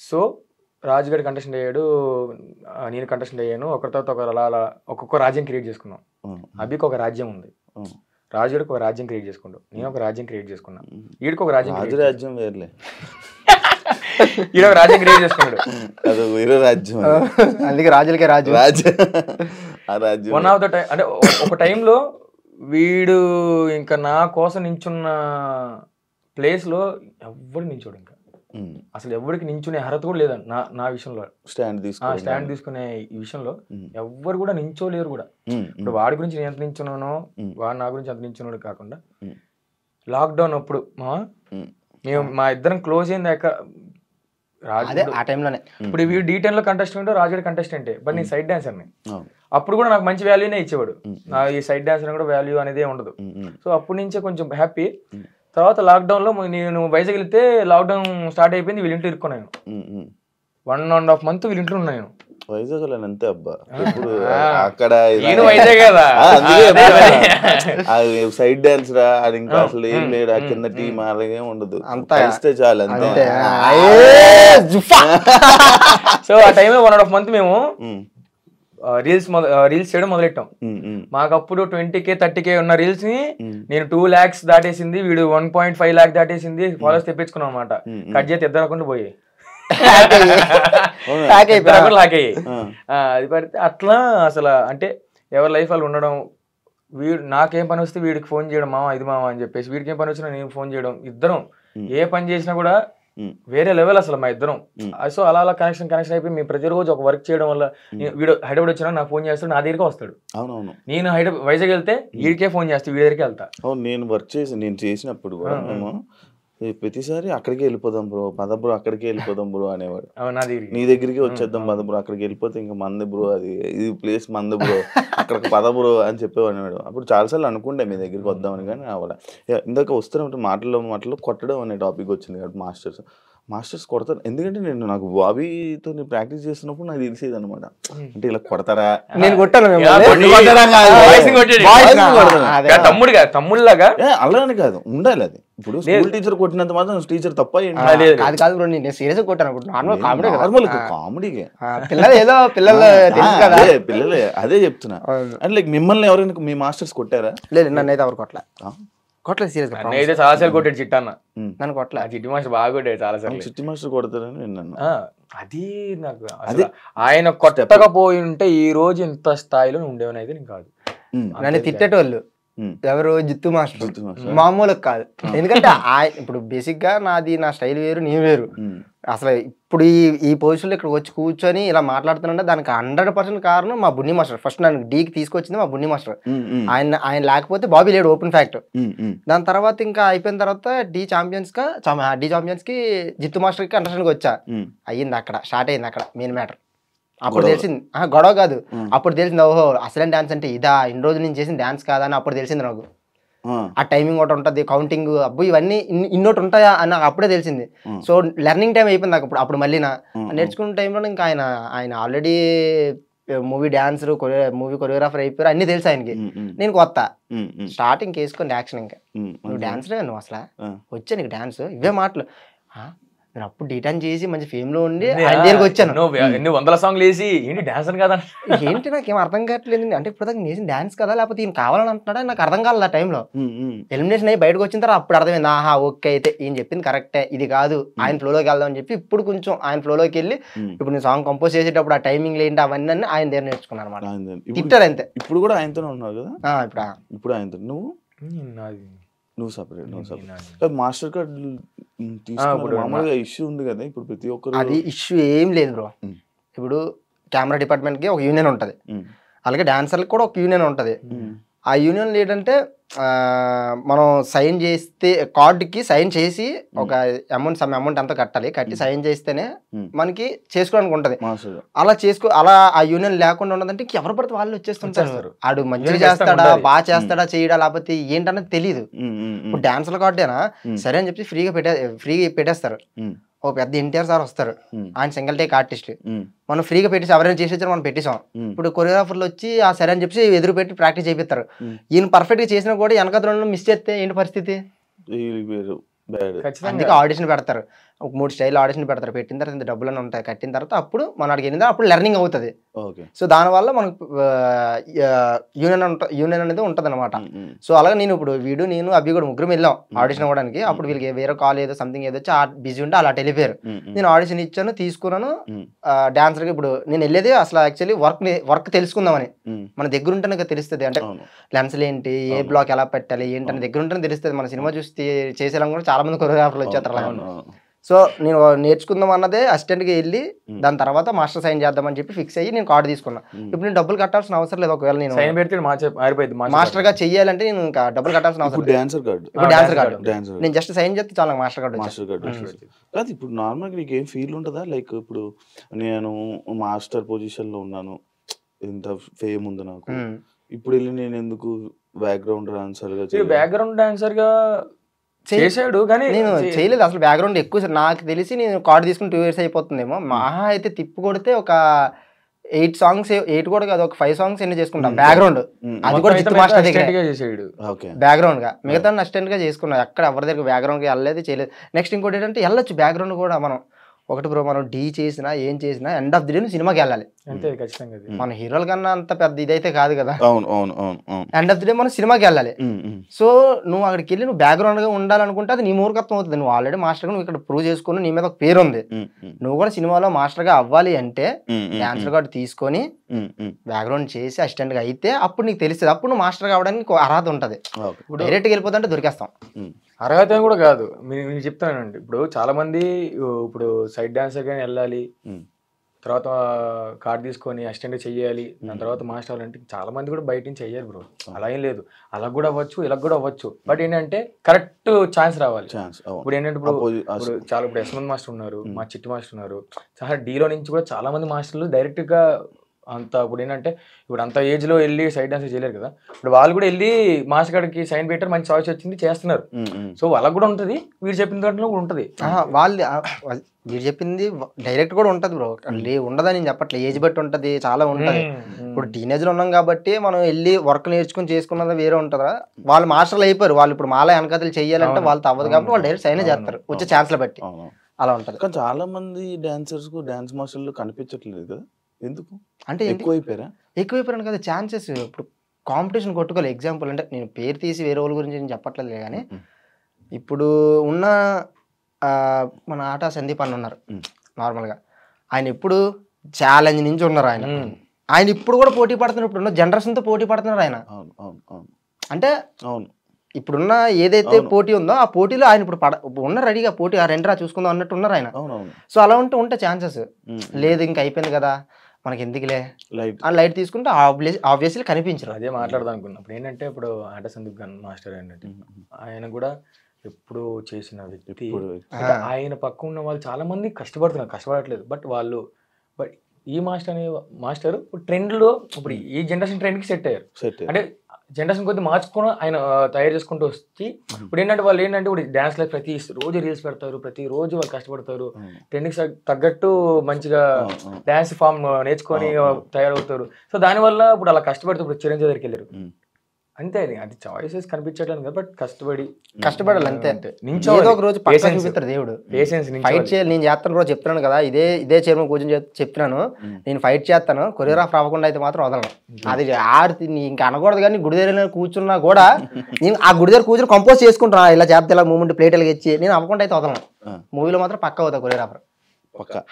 సో రాజుగారి కంటెస్టెంట్ అయ్యాడు, నేను కంటెస్టెంట్ అయ్యాను. ఒకరి తర్వాత ఒకరు అలా ఒక్కొక్క రాజ్యం క్రియేట్ చేసుకున్నాం. అభికి ఒక రాజ్యం ఉంది, రాజుగాడికి ఒక రాజ్యం క్రియేట్ చేసుకుంటాం, నేను ఒక రాజ్యం క్రియేట్ చేసుకున్నా, వీడికి ఒక రాజ్యం వేర్లే ఈడొక రాజ్యం క్రియేట్ చేసుకున్నాడు. అది వేరే రాజ్యం, అందుకే రాజులకే రాజ్యం. వన్ ఆఫ్ ద టైం అంటే ఒక టైంలో వీడు ఇంకా నా కోసం నించున్న ప్లేస్ లో ఎవరు నించోడు, ఇంకా అసలు ఎవరికి నించునే అర్హత కూడా లేదని నా విషయంలో. స్టాండ్ తీసుకునే ఈ విషయంలో ఎవ్వరు కూడా నించోలేరు కూడా. ఇప్పుడు వాడి గురించి నేను ఎంత నించున్నానో వాడు నా గురించి ఎంత నించున్నాడు కాకుండా, లాక్డౌన్ అప్పుడు మేము మా ఇద్దరం క్లోజ్ అయింది ఆ టైంలోనే. ఇప్పుడు వీడు D10లో కంటెస్టెంట్, రాజుగారి కంటెస్టెంటే, బట్ నేను సైడ్ డాన్సర్ని. అప్పుడు కూడా నాకు మంచి వాల్యూనే ఇచ్చేవాడు, ఈ సైడ్ డాన్సర్ కూడా వాల్యూ అనేది ఉండదు. సో అప్పటి నుంచే కొంచెం హ్యాపీ. తర్వాత లాక్డౌన్లో నేను వైజాగ్ వెళ్తే లాక్డౌన్ స్టార్ట్ అయిపోయింది, వీళ్ళ ఇంట్లో ఇరుక్కున్నాను. 1.5 month వీళ్ళ ఇంట్లో ఉన్నాను. వైజాగ్ అంతే అబ్బా, అక్కడ సైడ్ డాన్స్ రా, అది ఇంకా అసలు ఏం లేదు, ఆ కింద టీం అలాగే ఉండదు, కలిస్తే చాలు అంతే. సో ఆ టైంలో 1.5 month మేము రీల్స్ చేయడం మొదలెట్టాం. మాకు అప్పుడు 20K 30K ఉన్న రీల్స్ ని నేను 2 lakhs దాటేసింది, వీడు 1.5 lakh దాటేసింది, ఫాలోవర్స్ తెప్పించుకున్నాం అనమాట. కట్ చేతి ఇద్దరకుండా పోయి అది పడితే అట్లా అసలు అంటే ఎవరి లైఫ్ వాళ్ళు ఉండడం. వీడు నాకేం పని వస్తే వీడికి ఫోన్ చేయడం, మామ ఇది మామ అని చెప్పేసి, వీడికి ఏం పని వచ్చినా నేను ఫోన్ చేయడం, ఇద్దరం ఏ పని చేసినా కూడా వేరే లెవెల్ అసలు మా ఇద్దరం. సో అలా అలా కనెక్షన్ అయిపోయి మేము ప్రతిరోజు ఒక వర్క్ చేయడం వల్ల వీడు హైదరాబాద్ వచ్చినా నాకు ఫోన్ చేస్తాడు, నా దగ్గరికి వస్తాడు. అవునవును. నేను వైజాగ్ వెళ్తే వీడికే ఫోన్ చేస్తే వీడి దగ్గరికి వెళ్తా. అవును, నేను చేసినప్పుడు కూడా మేము ప్రతిసారి అక్కడికి వెళ్ళిపోదాం బ్రో, పద బ్రో అక్కడికి వెళ్ళిపోదాం బ్రో అనేవాడు. నీ దగ్గరికి వచ్చేద్దాం పద బ్రో, అక్కడికి వెళ్ళిపోతే ఇంకా మంది బ్రో, అది ఇది ప్లేస్ మంది బ్రో, అక్కడికి పద బ్రో అని చెప్పేవాడు అనేవాడు. అప్పుడు చాలాసార్లు అనుకుంటే మీ దగ్గరికి వద్దామని, కానీ అవ్వాలి. ఇందాక వస్తున్నప్పుడు మాటల్లో కొట్టడం అనే టాపిక్ వచ్చింది కాబట్టి మాస్టర్స్ కొడతారు. ఎందుకంటే నాకు బాబీతో ప్రాక్టీస్ చేస్తున్నప్పుడు నాకు తెలిసేది అనమాట, అంటే ఇలా కొడతారా, నేను కొట్టాను తమ్ముళ్ళగా. అలానే కాదు, ఉండాలి అది. ఇప్పుడు స్కూల్ టీచర్ కొట్టినంత మాత్రం టీచర్ తప్ప కాదు బ్రో, నేను సీరియస్ కొట్టాను. నార్మల్ కామెడీగా పిల్లలే అదే చెప్తున్నా. అంటే లైక్ మిమ్మల్ని ఎవరైనా మీ మాస్టర్స్ కొట్టారా? లేదు, నన్ను అయితే ఎవరు కొట్టలేదు సీరియస్ గా. అయితే చాలాసార్లు కొట్టాడు చిట్టన్న, నన్ను కొట్టలే. చిట్టి మాస్టర్ బాగా కొట్టాడు చాలాసార్లు. చిట్టి మాస్టర్ కొడతారని విన్నాను. అది నాకు అదే ఆయన కొట్టకపోయి ఉంటే ఈ రోజు ఇంత స్థాయిలో ఉండేవని అయితే నేను కాదు. నన్ను తిట్టేటోళ్ళు ఎవరు, జిత్తు మాస్టర్ మామూలు కాదు. ఎందుకంటే ఇప్పుడు బేసిక్ గా నా స్టైల్ వేరు, నీ వేరు. అసలు ఇప్పుడు ఈ పొజిషన్లో ఇక్కడ వచ్చి కూర్చొని ఇలా మాట్లాడుతున్నా దానికి 100% కారణం మా బున్ని మాస్టర్. ఫస్ట్ నన్ను డీకి తీసుకొచ్చింది మా బున్ని మాస్టర్. ఆయన లేకపోతే బాబీ లేడు, ఓపెన్ ఫ్యాక్ట్. దాని తర్వాత ఇంకా అయిపోయిన తర్వాత డి ఛాంపియన్స్ కి జిత్తు మాస్టర్ కి అండర్స్టాండింగ్ వచ్చా. అయ్యింది అక్కడ, స్టార్ట్ అయింది అక్కడ మెయిన్ మ్యాటర్. అప్పుడు తెలిసింది, గొడవ కాదు, అప్పుడు తెలిసింది ఓహో అసలైన డాన్స్ అంటే ఇదా, ఇన్ని రోజులు నేను చేసిన డాన్స్ కాదా అని అప్పుడు తెలిసింది నాకు. ఆ టైమింగ్ ఒకటి ఉంటుంది, కౌంటింగ్, అబ్బు ఇవన్నీ ఇన్నోటి ఉంటాయా అని నాకు అప్పుడే తెలిసింది. సో లెర్నింగ్ టైం అయిపోయింది నాకు అప్పుడు. మళ్ళీ నేర్చుకున్న టైంలో ఇంకా ఆయన already movie dancer, movie choreographer అయిపోయారు, అన్ని తెలుసు ఆయనకి. నేను కొత్త స్టార్టింగ్ వేసుకొని యాక్షన్. ఇంకా నువ్వు డాన్సరే, నువ్వు అసలు వచ్చా నీకు డాన్స్, ఇవే మాటలు. నేను అప్పుడు డిటైన్ చేసి మంచి ఫేమ్ లో ఉండి ఆయన దగ్గరికి వచ్చాను. నువ్వు 100 సాంగ్లు వేసి ఏంటి డాన్సర్ కదా, ఏంటి నాకేం అర్థం కావట్లేదు. అంటే ఇప్పుడు దాకా నేను డాన్స్ కదా లేకపోతే ఈయన కావాలని అంటున్నాడా నాకు అర్థం కాలేదు ఆ టైంలో. ఎలిమినేషన్ అయ్యి బయటకు వచ్చిన తర్వాత అప్పుడు అర్థమైంది, ఆహా ఓకే అయితే ఈయన చెప్పింది కరెక్టే, ఇది కాదు, ఆయన ఫ్లోలోకి వెళ్దాం అని చెప్పి ఇప్పుడు కొంచెం ఆయన ఫ్లోలోకి వెళ్ళి ఇప్పుడు నేను సాంగ్ కంపోజ్ చేసేటప్పుడు ఆ టైమింగ్ ఏంటి అవన్నీ ఆయన దగ్గర నేర్చుకున్నాను అనమాట. తిట్టారు అంతే. ఇప్పుడు కూడా ఆయనతోనే ఉన్నావు కదా? ఇప్పుడు ఆయనతో నువ్వు సపరేట్ మాస్టర్ కార్డ్ మామూలుగా ఇష్యూ ఉంది కదా ఇప్పుడు ప్రతి ఒక్కరు. అది ఇష్యూ ఏం లేదు బ్రో. ఇప్పుడు కెమెరా డిపార్ట్మెంట్ కి ఒక యూనియన్ ఉంటది, అలాగే డాన్సర్లకు కూడా ఒక యూనియన్ ఉంటది. ఆ యూనియన్ ఏంటంటే మనం సైన్ చేస్తే కార్డుకి సైన్ చేసి ఒక సమ్ అమౌంట్ అంతా కట్టాలి, కట్టి సైన్ చేస్తేనే మనకి చేసుకోవడానికి ఉంటది. అలా ఆ యూనియన్ లేకుండా ఉన్నదంటే ఎవరు పడితే వాళ్ళు వచ్చేస్తుంటారు. ఆడు మంచిగా చేస్తాడా, బాగా చేస్తాడా, చేయడా, లేకపోతే ఏంటన్నది తెలియదు. ఇప్పుడు డాన్సర్ల కార్డేనా సరే అని చెప్పి ఫ్రీగా పెట్టేస్తారు. ఒక పెద్ద ఎన్టీఆర్ సార్ వస్తారు, ఆయన సింగిల్ టేక్ ఆర్టిస్ట్, మనం ఫ్రీగా పెట్టేసి ఎవరైనా చేసి వచ్చారు మనం పెట్టేసాం. ఇప్పుడు కొరియోగ్రాఫర్లు వచ్చి ఆ సరే అని చెప్పి ఎదురు పెట్టి ప్రాక్టీస్ చేపిస్తారు. ఈయన పర్ఫెక్ట్ గా చేసినా కూడా వెనకలో మిస్ చేస్తే ఏంటి పరిస్థితి? అందుకే ఆడిషన్ పెడతారు, ఒక 3 స్టైల్ ఆడిషన్ పెడతారు. పెట్టిన తర్వాత ఇంత డబ్బులు ఉంటాయి, కట్టిన తర్వాత అప్పుడు మన అడిగి అప్పుడు లెర్నింగ్ అవుతుంది. సో దానివల్ల మనకు యూనియన్ అనేది ఉంటది అనమాట. సో అలాగే నేను ఇప్పుడు నేను అభి కూడా ముగ్గురు వెళ్ళాం ఆడిషన్ అవ్వడానికి. అప్పుడు వీళ్ళకి వేరే కాల్ ఏదో సంథింగ్ ఏదో వచ్చి బిజీ ఉంటే అలా వెళ్ళిపోయారు. నేను ఆడిషన్ ఇచ్చాను, తీసుకున్నాను. డాన్సర్ కి ఇప్పుడు నేను వెళ్ళేది అసలు యాక్చువల్లీ వర్క్ తెలుసుకుందామని. మన దగ్గర ఉంటేనే తెలుస్తుంది, అంటే లెన్స్లు ఏంటి, ఏ బ్లాక్ ఎలా పెట్టాలి ఏంటని దగ్గర ఉంటేనే తెలుస్తుంది. మన సినిమా చూసి చేసేలా కూడా చాలా మంది కొరియోగ్రాఫర్లు వచ్చేస్తారు. సో నేను నేర్చుకుందాం అన్నదే అసిస్టెంట్కి వెళ్ళి దాని తర్వాత మాస్టర్ సైన్ చేద్దామని చెప్పి ఫిక్స్ అయ్యి నేను కార్డు తీసుకున్నా. ఇప్పుడు నేను డబ్బులు కట్టాల్సిన అవసరం లేదు. ఒకవేళ నేను మాస్టర్ గా చెయ్యాలంటే నేను ఇంకా డబ్బులు కట్టాల్సిన అవసరం లేదు. డాన్సర్ కార్డు నేను జస్ట్ సైన్ చేస్తే చాలా మాస్టర్ కార్డు. కాదు ఇప్పుడు నార్మల్గా నీకు ఏం ఫీల్ ఉంటుందా? లైక్ ఇప్పుడు నేను మాస్టర్ పొజిషన్ లో ఉన్నాను, ఎంత ఫేమ్ ఉంది నాకు, ఇప్పుడు వెళ్ళి నేను ఎందుకు బ్యాక్గ్రౌండ్ డాన్సర్ గా చేశాడు కానీ నేను చేయలేదు అసలు. బ్యాక్గ్రౌండ్ ఎక్కువ నాకు తెలిసి నేను కార్డు తీసుకుని 2 years అయిపోతుందేమో. మహా అయితే తిప్పు కొడితే ఒక 8 songs, 8 కూడా కాదు, ఒక 5 songs ఎన్ని చేసుకుంటాం బ్యాక్గ్రౌండ్. అది కూడా జిత్తు మాస్టర్ దగ్గర బ్యాక్గ్రౌండ్ గా, మిగతా అసిస్టెంట్ గా చేసుకున్నాం. ఎక్కడ ఎవరి దగ్గర బ్యాక్గ్రౌండ్ గా వెళ్ళలేదు, చేయలేదు. నెక్స్ట్ ఇంకోటి ఏంటంటే వెళ్ళొచ్చు బ్యాక్గ్రౌండ్ కూడా. మనం ఒకటి బ్రో, మనం డీ చేసినా ఏం చేసినా ఎండ్ ఆఫ్ ది డే సినిమాకి వెళ్ళాలి. మన హీరోల కన్నా అంత పెద్ద ఇదైతే కాదు కదా. ఎండ్ ఆఫ్ ది డే మనం సినిమాకి వెళ్ళాలి. సో నువ్వు అక్కడికి వెళ్ళి నువ్వు బ్యాక్గ్రౌండ్ గా ఉండాలనుకుంటే అది నీ మూర్ఖత్వం అవుతుంది. నువ్వు ఆల్రెడీ మాస్టర్ గా నువ్వు ఇక్కడ ప్రూవ్ చేసుకుని నీ మీద ఒక పేరు ఉంది. నువ్వు కూడా సినిమాలో మాస్టర్ గా అవ్వాలి అంటే డాన్సర్ కార్డు తీసుకొని బ్యాక్గ్రౌండ్ చేసి అసిస్టెంట్ గా అయితే అప్పుడు నీకు తెలుస్తుంది. అప్పుడు నువ్వు మాస్టర్ గా అవడానికి అర్హత ఉంటది. డైరెక్ట్ గా వెళ్ళిపోతుంటే దొరికేస్తాం. అర్హత కూడా కాదు. నేను చెప్తానండి, ఇప్పుడు చాలా మంది ఇప్పుడు సైడ్ డాన్సర్ గానీ వెళ్ళాలి, తర్వాత కార్డ్ తీసుకొని అసిస్టెంట్ చెయ్యాలి, దాని తర్వాత మాస్టర్ అవ్వాలంటే చాలా మంది కూడా బయట నుంచి చెయ్యాలి బ్రో. అలా ఏం లేదు, అలా కూడా అవ్వచ్చు, ఇలా కూడా అవ్వచ్చు. బట్ ఏంటంటే కరెక్ట్ ఛాన్స్ రావాలి. ఇప్పుడు ఏంటంటే ఇప్పుడు చాలా ఇప్పుడు యశ్వంత్ మాస్టర్ ఉన్నారు, మా చిట్టి మాస్టర్ ఉన్నారు, చాలా డీలో నుంచి కూడా చాలా మంది మాస్టర్లు డైరెక్ట్ గా అంత ఇప్పుడు ఏంటంటే ఇప్పుడు అంత ఏజ్ లో వెళ్ళి సైడ్ డాన్స్ చేయలేరు కదా. ఇప్పుడు వాళ్ళు కూడా వెళ్ళి మాస్టర్ గారికి సైన్ పెట్టారు, మంచి చాయిస్ వచ్చింది, చేస్తున్నారు. సో వాళ్ళకి కూడా ఉంటది, వీరు చెప్పిన దాంట్లో కూడా ఉంటది. వాళ్ళు మీరు చెప్పింది డైరెక్ట్ కూడా ఉంటది బ్రో, ఉండదని నేను చెప్పట్లేదు, ఏజ్ బట్టి ఉంటది, చాలా ఉంటది. ఇప్పుడు టీనేజ్ లో ఉన్నాం కాబట్టి మనం వెళ్ళి వర్క్ నేర్చుకుని చేసుకున్నది వేరే ఉంటుందా. వాళ్ళు మాస్టర్లు అయిపోయారు, వాళ్ళు ఇప్పుడు మాల వెనకతలు చెయ్యాలంటే వాళ్ళతో అవ్వదు కాబట్టి వాళ్ళు డైరెక్ట్ సైన్ చేస్తారు వచ్చే ఛాన్స్లు బట్టి, అలా ఉంటది. కానీ చాలా మంది డాన్సర్స్ కు డాన్స్ మాస్టర్లు కనిపించట్లేదు కదా, ఎందుకు అంటే ఎక్కువైపోయారు కదా ఛాన్సెస్. ఇప్పుడు కాంపిటీషన్ కొట్టుకోవాలి. ఎగ్జాంపుల్ అంటే నేను పేరు తీసి వేరే వాళ్ళ గురించి నేను చెప్పట్లేదు కానీ ఇప్పుడు ఉన్న మన ఆటా సందీప్ అన్న ఉన్నారు నార్మల్గా, ఆయన ఇప్పుడు ఛాలెంజ్ నుంచి ఉన్నారు. ఆయన ఇప్పుడు కూడా పోటీ పడుతున్నారు, ఇప్పుడున్న జనరేషన్తో పోటీ పడుతున్నారు ఆయన. అంటే ఇప్పుడున్న ఏదైతే పోటీ ఉందో ఆ పోటీలో ఆయన ఇప్పుడు ఉన్న రెడీగా పోటీ ఆ రెండురా చూసుకుందాం అన్నట్టు ఉన్నారు ఆయన. సో అలా ఉంటే ఛాన్సెస్ లేదు, ఇంకా అయిపోయింది కదా మనకి ఎందుకులే లైట్ తీసుకుంటే ఆబ్వియస్లీ కనిపించరు. అదే మాట్లాడదాం అనుకున్నప్పుడు ఏంటంటే ఇప్పుడు ఆటా సందీప్ మాస్టర్ ఏంటంటే ఆయన కూడా ఎప్పుడు చేసిన వ్యక్తి, ఆయన పక్క ఉన్న వాళ్ళు చాలా మంది కష్టపడట్లేదు. బట్ ఈ మాస్టర్ ఇప్పుడు ట్రెండ్ లో ఇప్పుడు ఈ జనరేషన్ ట్రెండ్ కి సెట్ అయ్యారు. అంటే జనరేషన్ కొద్ది మార్చుకొని ఆయన తయారు చేసుకుంటూ వచ్చి ఇప్పుడు ఏంటంటే వాళ్ళు ఏంటంటే ఇప్పుడు డాన్స్ లైఫ్ ప్రతి రోజు రీల్స్ పెడతారు, ప్రతి రోజు వాళ్ళు కష్టపడతారు, ట్రెండ్కి తగ్గట్టు మంచిగా డాన్స్ ఫామ్ నేర్చుకొని తయారవుతారు. సో దానివల్ల ఇప్పుడు అలా కష్టపడుతూ ఇప్పుడు చిరంజీవి దగ్గరికి వెళ్ళారు. అంతే, అది చాయిసెస్ కనిపించట్లేదు కదా, బట్ కష్టపడాలి అంతే. ఏదో ఒక రోజు చూపిస్తారు దేవుడు. ఫైట్ చేయాలి, నేను చేస్తాను రోజు చెప్తున్నాను కదా, ఇదే చైర్మన్ కూర్చొని చెప్తున్నాను, నేను ఫైట్ చేస్తాను, కొరియోగ్రాఫర్ అవ్వకుండా అయితే మాత్రం వదలను. అది ఇంకా అనకూడదు కానీ గుడి దగ్గర కూర్చున్నా కూడా నేను ఆ గుడి దగ్గర కూర్చొని కంపోజ్ చేసుకుంటున్నా, ఇలా చేస్తే ఇలా మూమెంట్ ప్లేట్ ఇలా ఇచ్చి నేను అవ్వకుండా అయితే వదలను. మూవీలో మాత్రం పక్కా అవుతా కొరియోగ్రాఫర్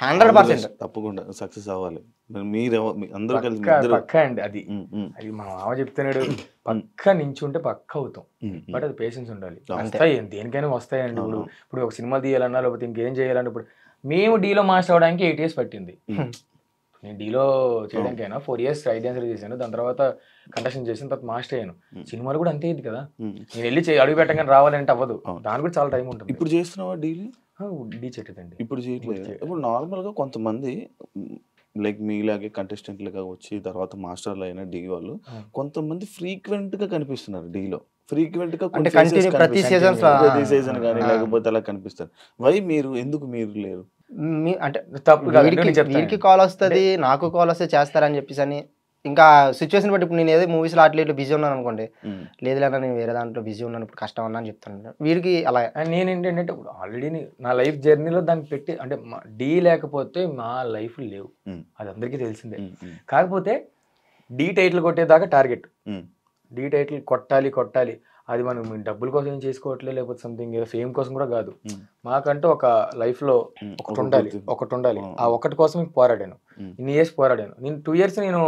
100%. తప్పకుండా సక్సెస్ అవ్వాలి. మీరు అందరూ కలిసి పక్కా అండి. అది మా మామ చెప్తున్నాడు, పక్కా నించుంటే పక్కా అవుతాం. బట్ అది పేషెన్స్ ఉండాలి. వస్తాయి, దేనికైనా వస్తాయండి. ఇప్పుడు ఒక సినిమా తీయాలన్నా లేకపోతే ఇంకేం చేయాలన్నా, ఇప్పుడు మేము డీలో మాస్టర్ అవడానికి 8 years పట్టింది. నేను డీలో చేయడానికైనా 4 years సైడ్ డాన్సర్ చేశాను, దాని తర్వాత కంటెస్టెంట్ చేసిన తర్వాత మాస్టర్ అయ్యాను. సినిమాలు కూడా అంతే ఇది కదా, నేను వెళ్ళి అడుగు పెట్టగానే రావాలంటే అవ్వదు, దాని కూడా చాలా టైం ఉంటుంది. ఇప్పుడు చేస్తున్నావా డీలు? డీ చేయట్లేదండి, ఇప్పుడు చేయట్లేదు. ఇప్పుడు నార్మల్గా కొంతమంది లైక్ మీలాగే కంటెస్టెంట్లుగా వచ్చి తర్వాత మాస్టర్లు అయిన డీ వాళ్ళు కొంతమంది ఫ్రీక్వెంట్ గా కనిపిస్తున్నారు డీలో. ఫ్రీక్వెంట్ గా ప్రతి సీజన్ కానీ లేకపోతే అలా కనిపిస్తారు. వై మీరు ఎందుకు మీరు లేరు? అంటే వీరికి కాల్ వస్తుంది, నాకు కాల్ వస్తే చేస్తారని చెప్పేసి అని ఇంకా సిచ్యువేషన్ బట్టి. ఇప్పుడు నేను ఏదో మూవీస్లో అట్లా బిజీ ఉన్నాను అనుకోండి, లేదులేనా నేను వేరే దాంట్లో బిజీ ఉన్నాను ఇప్పుడు కష్టం అన్నా అని చెప్తాను. వీరికి అలా నేను ఏంటంటే ఇప్పుడు ఆల్రెడీ నా లైఫ్ జర్నీలో దాన్ని పెట్టి అంటే డీ లేకపోతే మా లైఫ్ లేవు, అది అందరికీ తెలిసిందే. కాకపోతే డీ టైటిల్ కొట్టేదాకా టార్గెట్, డీ టైటిల్ కొట్టాలి. అది మనం డబ్బుల కోసం ఏం చేసుకోవట్లేదు, లేకపోతే సంథింగ్ ఏదో ఫేమ్ కోసం కూడా కాదు. మాకంటూ ఒక లైఫ్లో ఒకటి ఉండాలి. ఆ ఒకటి కోసం పోరాడాను, ఇన్ని ఇయర్స్ పోరాడాను. నేను 2 years నేను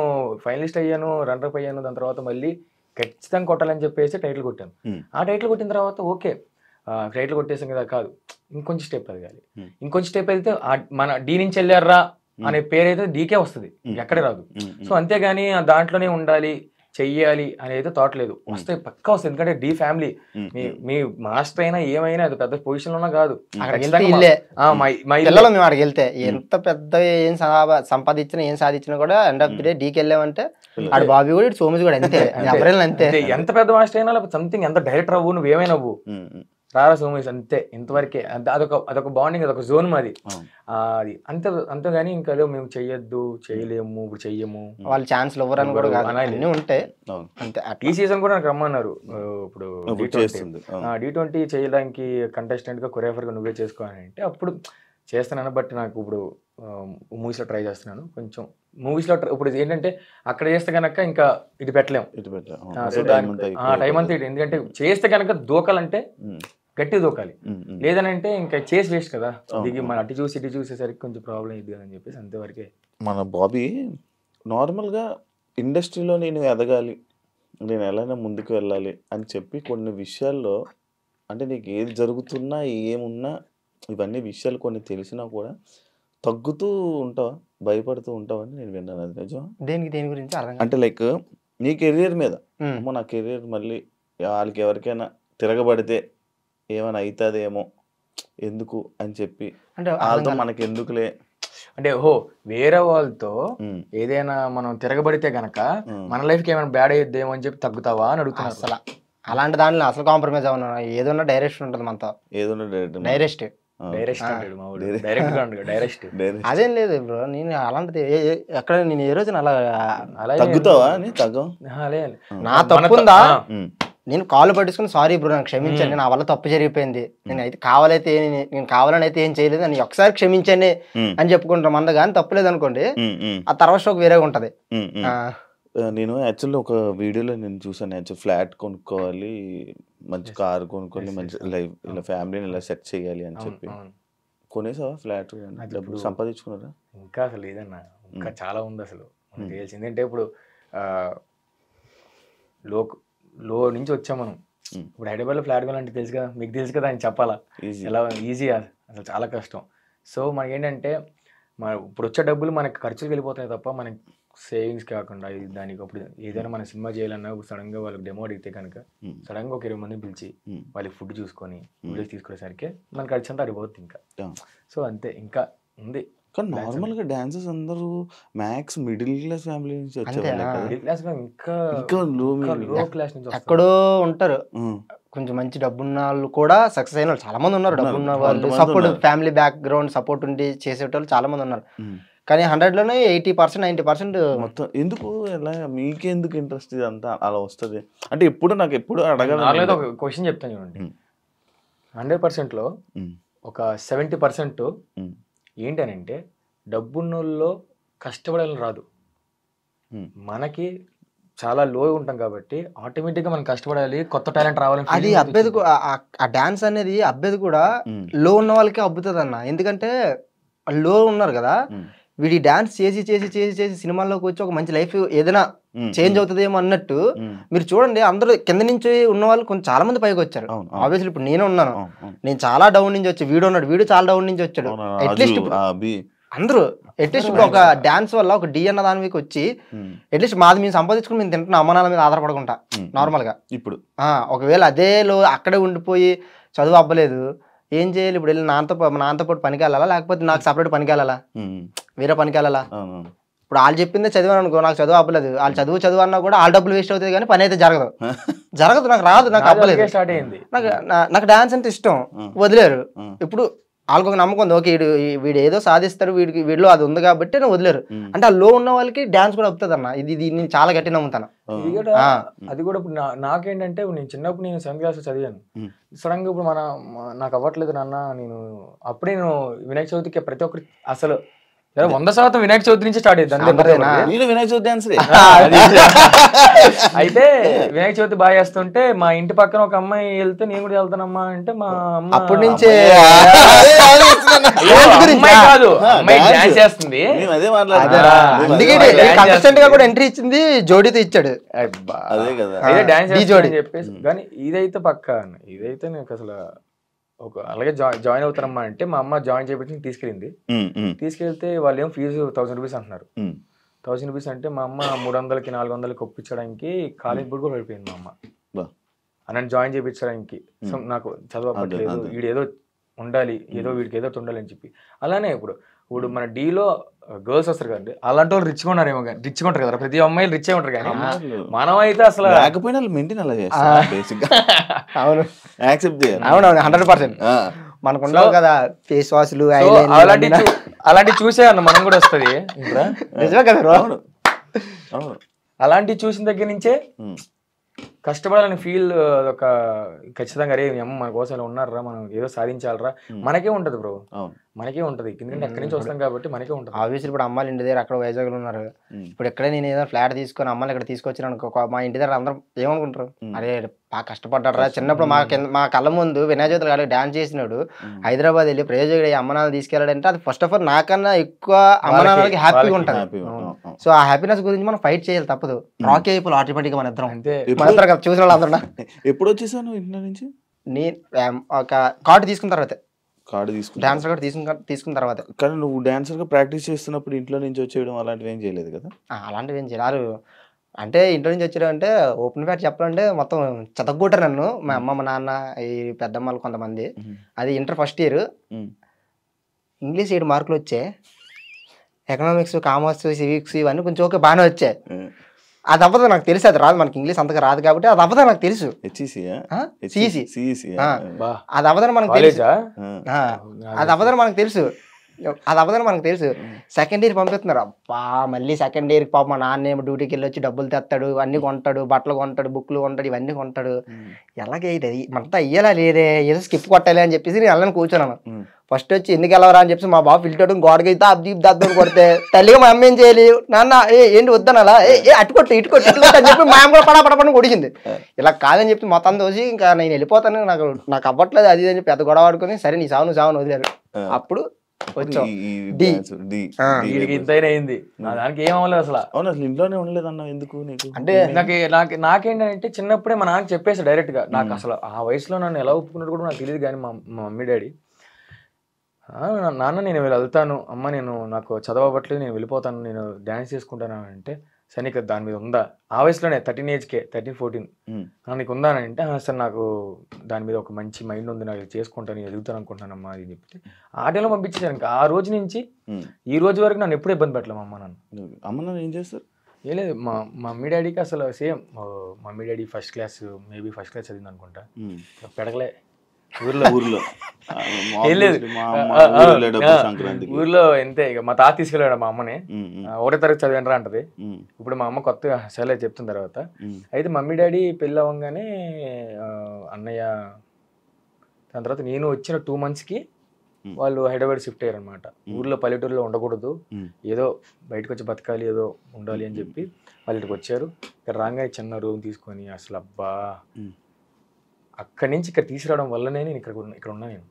ఫైనలిస్ట్ అయ్యాను, రన్నర్ అప్ అయ్యాను. దాని తర్వాత మళ్ళీ ఖచ్చితంగా కొట్టాలని చెప్పేసి టైటిల్ కొట్టాను. ఆ టైటిల్ కొట్టిన తర్వాత ఓకే టైటిల్ కొట్టేసాం కదా, కాదు ఇంకొంచెం స్టెప్ ఎదగాలి. ఇంకొంచెం స్టెప్ అయితే మన డీ నుంచి వెళ్ళారా అనే పేరు అయితే డీకే వస్తుంది, ఎక్కడే రాదు. సో అంతేగాని దాంట్లోనే ఉండాలి చెయ్యాలి అనేది థాట్ లేదు. వస్తాయి, పక్కా వస్తాయి. ఎందుకంటే డీ ఫ్యామిలీ, మీ మాస్టర్ అయినా ఏమైనా అది పెద్ద పొజిషన్ లోనా కాదు, పిల్లలు మేము అక్కడికి వెళ్తే ఎంత పెద్ద ఏం సంపాదించినా ఏం సాధించినా కూడా ఎండ్ ఆఫ్ ది డే డీకి వెళ్ళామంటే ఆడు బాబీ కూడా ఇటు సోమేష్ కూడా అంతే, అంతే. ఎంత పెద్ద మాస్టర్ అయినా లేకపోతే సంథింగ్ ఎంత డైరెక్టర్ అవ్వు, నువ్వేమైనా అవ్వు, రారా సోమేష్ అంతే, ఇంతవరకే. అదొక బాండింగ్, అదొక జోన్ మాది. అది అంతేగాని ఇంకా మేము చెయ్యొద్దు, చేయలేము, ఇప్పుడు చెయ్యము, వాళ్ళు ఛాన్స్లు ఇవ్వరని కూడా ఉంటాయి. ఈ సీజన్ కూడా నాకు రమ్మన్నారు. ఇప్పుడు D20 చేయడానికి కంటెస్టెంట్ గా కొరియోగ్రాఫర్ గా నువ్వే చేసుకోవాలని అంటే అప్పుడు చేస్తున్నాను. బట్ నాకు ఇప్పుడు మూవీస్ లో ట్రై చేస్తున్నాను. కొంచెం మూవీస్ లో ఇప్పుడు ఏంటంటే అక్కడ చేస్తే కనుక ఇంకా ఇటు పెట్టలేము, టైం అంతా ఇటు. ఎందుకంటే చేస్తే కనుక దూకాలంటే గట్టి దూకాలి, లేదని అంటే ఇంకా చేసి వేస్ట్ కదా. దిగి మన అటు చూసి ఇటు చూసేసరికి కొంచెం ప్రాబ్లం ఇది అని చెప్పేసి అంతవరకే. మన బాబీ నార్మల్గా ఇండస్ట్రీలో నేను ఎదగాలి, నేను ఎలాగైనా ముందుకు వెళ్ళాలి అని చెప్పి కొన్ని విషయాల్లో అంటే నీకు ఏది జరుగుతున్నా ఏమున్నా ఇవన్నీ విషయాలు కొన్ని తెలిసినా కూడా తగ్గుతూ ఉంటావా, భయపడుతూ ఉంటావని నేను విన్నాను. అది నిజం? దేని గురించి అర్థం అంటే లైక్ నీ కెరియర్ మీద ఉమ్. అమ్మో నా కెరియర్ మళ్ళీ వాళ్ళకి ఎవరికైనా తిరగబడితే ఏమైనా అవుతుందేమో ఎందుకు అని చెప్పి అంటే వాళ్ళతో మనకి ఎందుకులే. అంటే వేరే వాళ్ళతో ఏదైనా మనం తిరగబడితే గనక మన లైఫ్ కి ఏమైనా బ్యాడ్ అయ్యేదేమో అని చెప్పి తగ్గుతావా అని అడుగుతున్నా. అసలు అలాంటి దాంట్లో అసలు కాంప్రమైజ్ అవునా, ఏదన్నా డైరెక్షన్ ఉంటుంది మనతో. ఏదైనా డైరెక్ట్ డైరెక్ట్ అంటాడు మా వాడు. డైరెక్ట్ గా అంటాడు. డైరెక్ట్ అదేం లేదు బ్రో, నేను అలాంటిది ఎక్కడ నేను ఏ రోజున అలా అలా తగ్గుతావా అని తగ్గం. నా తప్పు ఉందా, నేను కాళ్ళు పట్టుకుని సారీ బ్రో నాకు క్షమించండి, నా వల్ల తప్పు జరిగిపోయింది, నేను అయితే కావాలైతే నేను కావాలని అయితే ఏం చేయలేదు అని ఒకసారి క్షమించండి అని చెప్పుకుంటాం అంద, కానీ తప్పులేదు అనుకోండి ఆ తర్వాత షోక్ వేరేగా ఉంటది. నేను యాక్చువల్లీ ఒక వీడియోలో నేను చూసాను, యాక్చువల్ ఫ్లాట్ కొనుక్కోవాలి, మంచి కార్ కొనుక్కోవాలి, మంచి లైఫ్ ఇలా ఫ్యామిలీని ఇలా సెట్ చేయాలి అని చెప్పి కొనేసావా ఫ్లాట్? డబ్బులు సంపాదించుకున్నారా? ఇంకా అసలు ఏదన్నా ఇంకా చాలా ఉంది అసలు. మనకు తెలిసింది అంటే ఇప్పుడు లో నుంచి వచ్చాం మనం. ఇప్పుడు హైదరాబాద్లో ఫ్లాట్ కొనాలంటే తెలుసు కదా, మీకు తెలుసు కదా అని చెప్పాలా, ఎలా ఈజీ అసలు చాలా కష్టం. సో మనకి ఏంటంటే ఇప్పుడు వచ్చే డబ్బులు మనకి ఖర్చులు వెళ్ళిపోతాయి తప్ప మనకి సేవింగ్స్ కాకుండా దానికి అప్పుడు ఏదైనా మన సినిమా చేయాలన్నా సడన్ గా వాళ్ళకి డెమో అడిగితే కనుక సడన్ గా ఒక 20 మందిని పిలిచి వాళ్ళకి ఫుడ్ చూసుకొని వీడియోస్ తీసుకునేసరికి మన ఖర్చు అంతా అడిగిపోతుంది ఇంకా. సో అంతే, ఇంకా ఉంది. కానీ నార్మల్ గా డాన్సర్స్ అందరూ మ్యాక్స్ మిడిల్ క్లాస్ ఫ్యామిలీ నుంచి వచ్చేవాళ్ళు, మిడిల్ క్లాస్ ఇంకా లో క్లాస్ నుంచి ఎక్కడో ఉంటారు. కొంచెం మంచి డబ్బున్న వాళ్ళు కూడా సక్సెస్ అయిన వాళ్ళు చాలా మంది ఉన్నారు. డబ్బున్న వాళ్ళు సపోర్ట్, ఫ్యామిలీ బ్యాక్గ్రౌండ్ సపోర్ట్ ఉండి చేసేటోళ్ళు చాలా మంది ఉన్నారు. కానీ 100లోనే 80% 90% మొత్తం ఎందుకు ఎలా మీకెందుకు ఇంట్రెస్ట్ ఇదంతా అలా వస్తుంది అంటే ఎప్పుడు నాకు ఎప్పుడు అడగాలి. ఒక క్వశ్చన్ చెప్తాను చూడండి, 100%లో ఒక 70% ఏంటనంటే డబ్బున్నోళ్ళలో కష్టపడాలని రాదు. మనకి చాలా లో ఉంటాం కాబట్టి ఆటోమేటిక్గా మనం కష్టపడాలి, కొత్త టాలెంట్ రావాలి. అది అబ్బేది, ఆ డాన్స్ అనేది అబ్బేది కూడా లో ఉన్న వాళ్ళకే అబ్బుతుంది అన్న. ఎందుకంటే లో ఉన్నారు కదా, వీడి డాన్స్ చేసి చేసి చేసి చేసి సినిమాల్లోకి వచ్చి ఒక మంచి లైఫ్ ఏదైనా చేంజ్ అవుతుందేమో అన్నట్టు మీరు చూడండి. అందరూ కింద నుంచి ఉన్న వాళ్ళు కొంచెం చాలా మంది పైకి వచ్చారు. ఆబ్వియస్లీ ఇప్పుడు నేను ఉన్నాను, నేను చాలా డౌన్ నుంచి వచ్చి, వీడు ఉన్నాడు, వీడు చాలా డౌన్ నుంచి వచ్చాడు. అట్లీస్ట్ అందరూ అట్లీస్ట్ ఇప్పుడు ఒక డాన్స్ వల్ల ఒక డి అన్న దాని మీకు వచ్చి అట్లీస్ట్ మాది మేము సంపాదించుకుని మేము తింటున్న అమ్మ నాన్న మీద ఆధారపడకుండా నార్మల్ గా. ఇప్పుడు ఒకవేళ అదే లో అక్కడే ఉండిపోయి చదువు అవ్వలేదు ఏం చేయాలి? ఇప్పుడు వెళ్ళి నాన్నతో పాటు పనికి వెళ్ళాలా, లేకపోతే నాకు సపరేట్ పనికి వెళ్ళాలా, వేరే పనికి వెళ్ళాలా? ఇప్పుడు వాళ్ళు చెప్పిందే చదివాను అనుకో, నాకు చదువు అవ్వలేదు, వాళ్ళు చదువు అన్నా కూడా వాళ్ళ డబ్బులు వేస్ట్ అవుతుంది కానీ పని అయితే జరగదు. నాకు రాదు, నాకు అవ్వలేదు. నాకు డాన్స్ అంటే ఇష్టం, వదిలేరు. ఇప్పుడు వాళ్ళకి ఒక నమ్మకం ఉంది, ఓకే వీడు ఏదో సాధిస్తారు, వీడిలో అది ఉంది కాబట్టి నేను వదిలేరు. అంటే ఆ లో ఉన్న వాళ్ళకి డాన్స్ కూడా అవుతుంది అన్న. ఇది నేను చాలా గట్టి నమ్ముతాను. అది కూడా ఇప్పుడు నాకేంటంటే నేను చిన్నప్పుడు నేను 7th క్లాస్ చదివాను. సడన్ గా ఇప్పుడు నాకు అవ్వట్లేదు నాన్న, అప్పుడే నేను వినాయక చవితికి ప్రతి ఒక్కరి అసలు 100% వినాయక చవితి నుంచి స్టార్ట్ అయింది. వినాయక చవితి డాన్స్ అయితే వినాయక చవితి బాగా చేస్తుంటే మా ఇంటి పక్కన ఒక అమ్మాయి వెళ్తే నేను కూడా వెళ్తానమ్మా అంటే మా అమ్మ అప్పటి నుంచే కాదు అమ్మాయి డాన్స్ చేస్తుంది, కంటెస్టెంట్ గా కూడా ఎంట్రీ ఇచ్చింది, జోడీతో ఇచ్చాడు. అదే కదా డాన్స్ అని చెప్పేసి. కానీ ఇదైతే పక్కా, ఇదైతే నాకు అసలు అలాగే జాయిన్ అవుతారమ్మా అంటే మా అమ్మ జాయిన్ చేయించి తీసుకెళ్తే వాళ్ళు ఏం ఫీజు 1000 రూపీస్ అంటున్నారు. 1000 రూపీస్ అంటే మా అమ్మ 300కి 400కి ఒప్పించడానికి కాలేజ్ బోర్డు కూడా పడిపోయింది మా అమ్మ నన్ను జాయిన్ చేయించడానికి. సో నాకు చదువు అవ్వట్లేదు, వీడు ఏదో ఉండాలి, వీడికి ఏదో ఉండాలి అని చెప్పి. అలానే ఇప్పుడు మన డీలో గర్ల్స్ వస్తారు కదండి, అలాంటి వాళ్ళు రిచ్గా ఉన్నారేమో, రిచ్గా ఉంటారు కదా, ప్రతి అమ్మాయిలు రిచ్ ఉంటారు. కానీ మనం అయితే అసలు లేకపోయినా మెయింటైన్ అలా చేస్తారు బేసిక్ గా. అవును, యాక్సెప్ట్ చేయాలి. అవునవును, 100%. మనకు ఉండవు కదా ఫేస్ వాష్లు అలాంటి చూసే అన్న మనం కూడా వస్తుంది. నిజమే కదా, అలాంటివి చూసిన దగ్గర నుంచే కష్టపడాలని ఫీల్ ఒక ఖచ్చితంగా అరే అమ్మ మన కోసం ఇలా ఉన్నారా, మనం ఏదో సాధించాలరా, మనకే ఉంటది బ్రో, మనకే ఉంటది. ఎందుకంటే అక్కడి నుంచి వస్తాం కాబట్టి మనకే ఉంటుంది. ఆబ్వియస్లీ ఇప్పుడు అమ్మాయిలు ఇంటి దగ్గర అక్కడ వైజాగ్లో ఉన్నారు, ఇప్పుడు ఎక్కడే నేను ఏదో ఫ్లాట్ తీసుకొని అమ్మాయిలు ఇక్కడ తీసుకొచ్చాను అనుకో, మా ఇంటి దగ్గర అందరం ఏమనుకుంటారు, అరే బాగా కష్టపడ్డారా. చిన్నప్పుడు మా కళ్ళ ముందు వినాయక చవితి కాదు డాన్స్ చేసినాడు, హైదరాబాద్ వెళ్ళి ప్రయోజకుడు అమ్మ నాన్న తీసుకెళ్ళాడంటే అది ఫస్ట్ ఆఫ్ ఆల్ నాకన్నా ఎక్కువ అమ్మ నాన్నలకి హ్యాపీగా ఉంటుంది. సో ఆ హ్యాపీనెస్ గురించి మనం ఫైట్ చేయాలి, తప్పదు. రాకీ అయిపోయి ఆటోమేటిక్ మన ఇద్దరం అంతే, మన ఇద్దరు చూసిన వాళ్ళు అందరూ. ఎప్పుడు వచ్చేసాను ఇంట్లో నుంచి? ఒక కార్డు తీసుకున్న తర్వాత కార్డు తీసుకున్నా డాన్సర్ కార్డు తీసుకున్న తర్వాత కానీ నువ్వు డాన్సర్గా ప్రాక్టీస్ చేస్తున్నప్పుడు ఇంట్లో నుంచి వచ్చేయడం అలాంటివి ఏం చేయలేదు కదా? అలాంటివి ఏం చేయాలి. అంటే ఇంట్లో నుంచి వచ్చారు అంటే ఓపెన్ ఫ్యాట్ చెప్పాలంటే మొత్తం చదవగొట్టారు నన్ను మా అమ్మ మా నాన్న ఈ పెద్దమ్మలు కొంతమంది. అది ఇంటర్ ఫస్ట్ ఇయర్. ఇంగ్లీష్ 7 మార్కులు వచ్చాయి, ఎకనామిక్స్ కామర్స్ సివిక్స్ ఇవన్నీ కొంచెం ఓకే బాగానే వచ్చాయి. అది అవ్వదు నాకు తెలుసు, అది రాదు మనకి ఇంగ్లీష్ అంతగా రాదు కాబట్టి అది అవ్వదు నాకు తెలుసు. అది అవ్వదని మనకు తెలుసు, అది అవ్వదని మనకు తెలుసు, అది అవ్వదని మనకు తెలుసు. సెకండ్ ఇయర్ పంపిస్తున్నారు. అబ్బా మళ్ళీ సెకండ్ ఇయర్కి పాప మా నాన్న ఏమో డ్యూటీకి వెళ్ళి వచ్చి డబ్బులు తెస్తాడు, అన్ని కొంటాడు, బట్టలు కొంటాడు, బుక్లు కొంటాడు, ఇవన్నీ కొంటాడు. ఎలాగే మనతో అయ్యేలా లేదే, ఏదో స్కిప్ కొట్టాలి అని చెప్పేసి నేను వెళ్ళని కూర్చున్నాను. ఫస్ట్ వచ్చి ఎందుకు వెళ్ళవరా అని చెప్పి మా బాబు ఫిల్టర్ గోడకి అయితే అబ్దీప్ దద్దం కొడితే తల్లిగా మా అమ్మ ఏం చేయాలి, నాన్న ఏంటి వద్దనలా అట్టుకొట్టు ఇటుకొట్టు అని చెప్పి మా అమ్మ కూడా పడపడపడి కొడిగింది. ఇలా కాదని చెప్పి మొత్తం దోసి ఇంకా నేను వెళ్ళిపోతాను, నాకు అవ్వట్లేదు అది అని పెద్ద గొడవ ఆడుకొని సరే నీ సావు నువ్వు సావును వదిలేరు. అప్పుడు ఇంతైనా అయింది దానికి ఏం అవ్వలేదు అసలు. అవును అసలు ఇంట్లోనే ఉండలేదు అన్న ఎందుకు నీకు? అంటే నాకేంటంటే చిన్నప్పుడే మా నాన్న చెప్పేసి డైరెక్ట్ గా, నాకు అసలు ఆ వయసులో నన్ను ఎలా ఒప్పుకున్నాడు కూడా నాకు తెలియదు. కానీ మా మమ్మీ డాడీ నాన్న నేను వెళ్తాను, అమ్మ నేను నాకు చదవబట్లేదు నేను వెళ్ళిపోతాను, నేను డ్యాన్స్ చేసుకుంటాను అంటే సరే నీకు దాని మీద ఉందా, ఆ వయసులోనే 13 ఏజ్కే 13-14 నీకు ఉందా అని అంటే సార్ నాకు దాని మీద ఒక మంచి మైండ్ ఉంది, నాకు చేసుకుంటాను ఎదుగుతాను అనుకుంటానమ్మా అని చెప్తే ఆ టైంలో పంపించేసాను. ఇంకా ఆ రోజు నుంచి ఈ రోజు వరకు నన్ను ఎప్పుడూ ఇబ్బంది పెట్టలేము అమ్మ నాన్న ఏం చేస్తారు? ఏం లేదు, మా మమ్మీ డాడీకి అసలు same, mummy daddy first class maybe first class చదివింది అనుకుంటా, పెడగలే ఊర్లో ఊర్లో ఎంతే. ఇక మా తాత తీసుకెళ్ళాడు మా అమ్మని, 1వ తరగతి చదివేంట్రా అంటది. ఇప్పుడు మా అమ్మ కొత్తగా సరే చెప్తున్న తర్వాత అయితే మమ్మీ డాడీ పెళ్ళి అవ్వగానే అన్నయ్య దాని తర్వాత నేను వచ్చిన 2 monthsకి వాళ్ళు హైదరాబాద్ షిఫ్ట్ అయ్యారు అనమాట. ఊర్లో పల్లెటూరులో ఉండకూడదు, ఏదో బయటకు వచ్చి బతకాలి, ఏదో ఉండాలి అని చెప్పి వాళ్ళు ఇక్కడికి వచ్చారు. ఇక్కడ రాగానే చిన్న రూమ్ తీసుకొని అసలు అబ్బా అక్కడి నుంచి ఇక్కడ తీసుకురావడం వల్లనే నేను ఇక్కడ ఉన్నా. నేను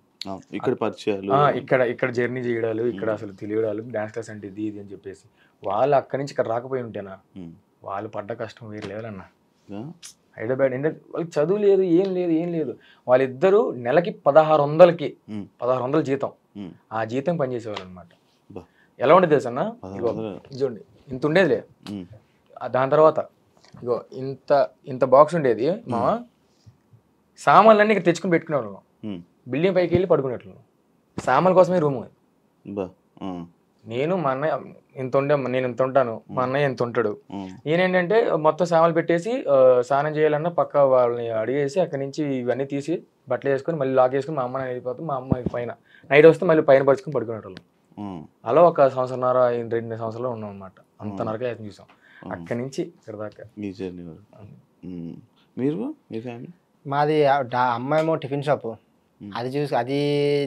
ఇక్కడ పరిచయాలు, ఇక్కడ జర్నీ చేయడాలు, ఇక్కడ అసలు తెలియడాలు, డాన్స్ క్లాస్ అంటే ఇది అని చెప్పేసి వాళ్ళు అక్కడి నుంచి ఇక్కడ రాకపోయి ఉంటేనా వాళ్ళు పడ్డ కష్టం వేరే లేదన్న. హైదరాబాద్ ఏంటంటే వాళ్ళకి చదువు లేదు, ఏం లేదు. వాళ్ళిద్దరూ నెలకి 1600 జీతం, ఆ జీతం పనిచేసేవాళ్ళు అనమాట. ఎలా ఉండేది తెలుసు అన్న, ఇగో చూడండి ఇంత ఉండేదిలే. దాని తర్వాత ఇగో ఇంత బాక్స్ ఉండేది. మా సామాన్లన్నీ ఇక్కడ తెచ్చుకుని పెట్టుకునేవాళ్ళం, బిల్డింగ్ పైకి వెళ్ళి పడుకునేట్లు. సామాన్ల కోసమే రూమ్. నేను మా అన్నయ్య నేను ఇంత ఉంటాను, మా అన్నయ్య ఎంత ఉంటాడు. నేనేంటంటే మొత్తం సామాన్లు పెట్టేసి స్నానం చేయాలన్నా పక్క వాళ్ళని అడిగేసి అక్కడి నుంచి ఇవన్నీ తీసి బట్టలు వేసుకొని మళ్ళీ లాక్ వేసుకుని మా అమ్మ వెళ్ళిపోతాం. మా అమ్మ పైన నైట్ వస్తే మళ్ళీ పైన పరుచుకుని పడుకునేటోళ్ళం. అలా 1 సంవత్సరంన్నర 2 సంవత్సరాలు ఉన్నాం అనమాట. అంత నరకం చూసాం అక్కడి నుంచి ఇక్కడ దాకా. మీ ఫ్యామిలీ మాది అమ్మాయేమో టిఫిన్ షాపు, అది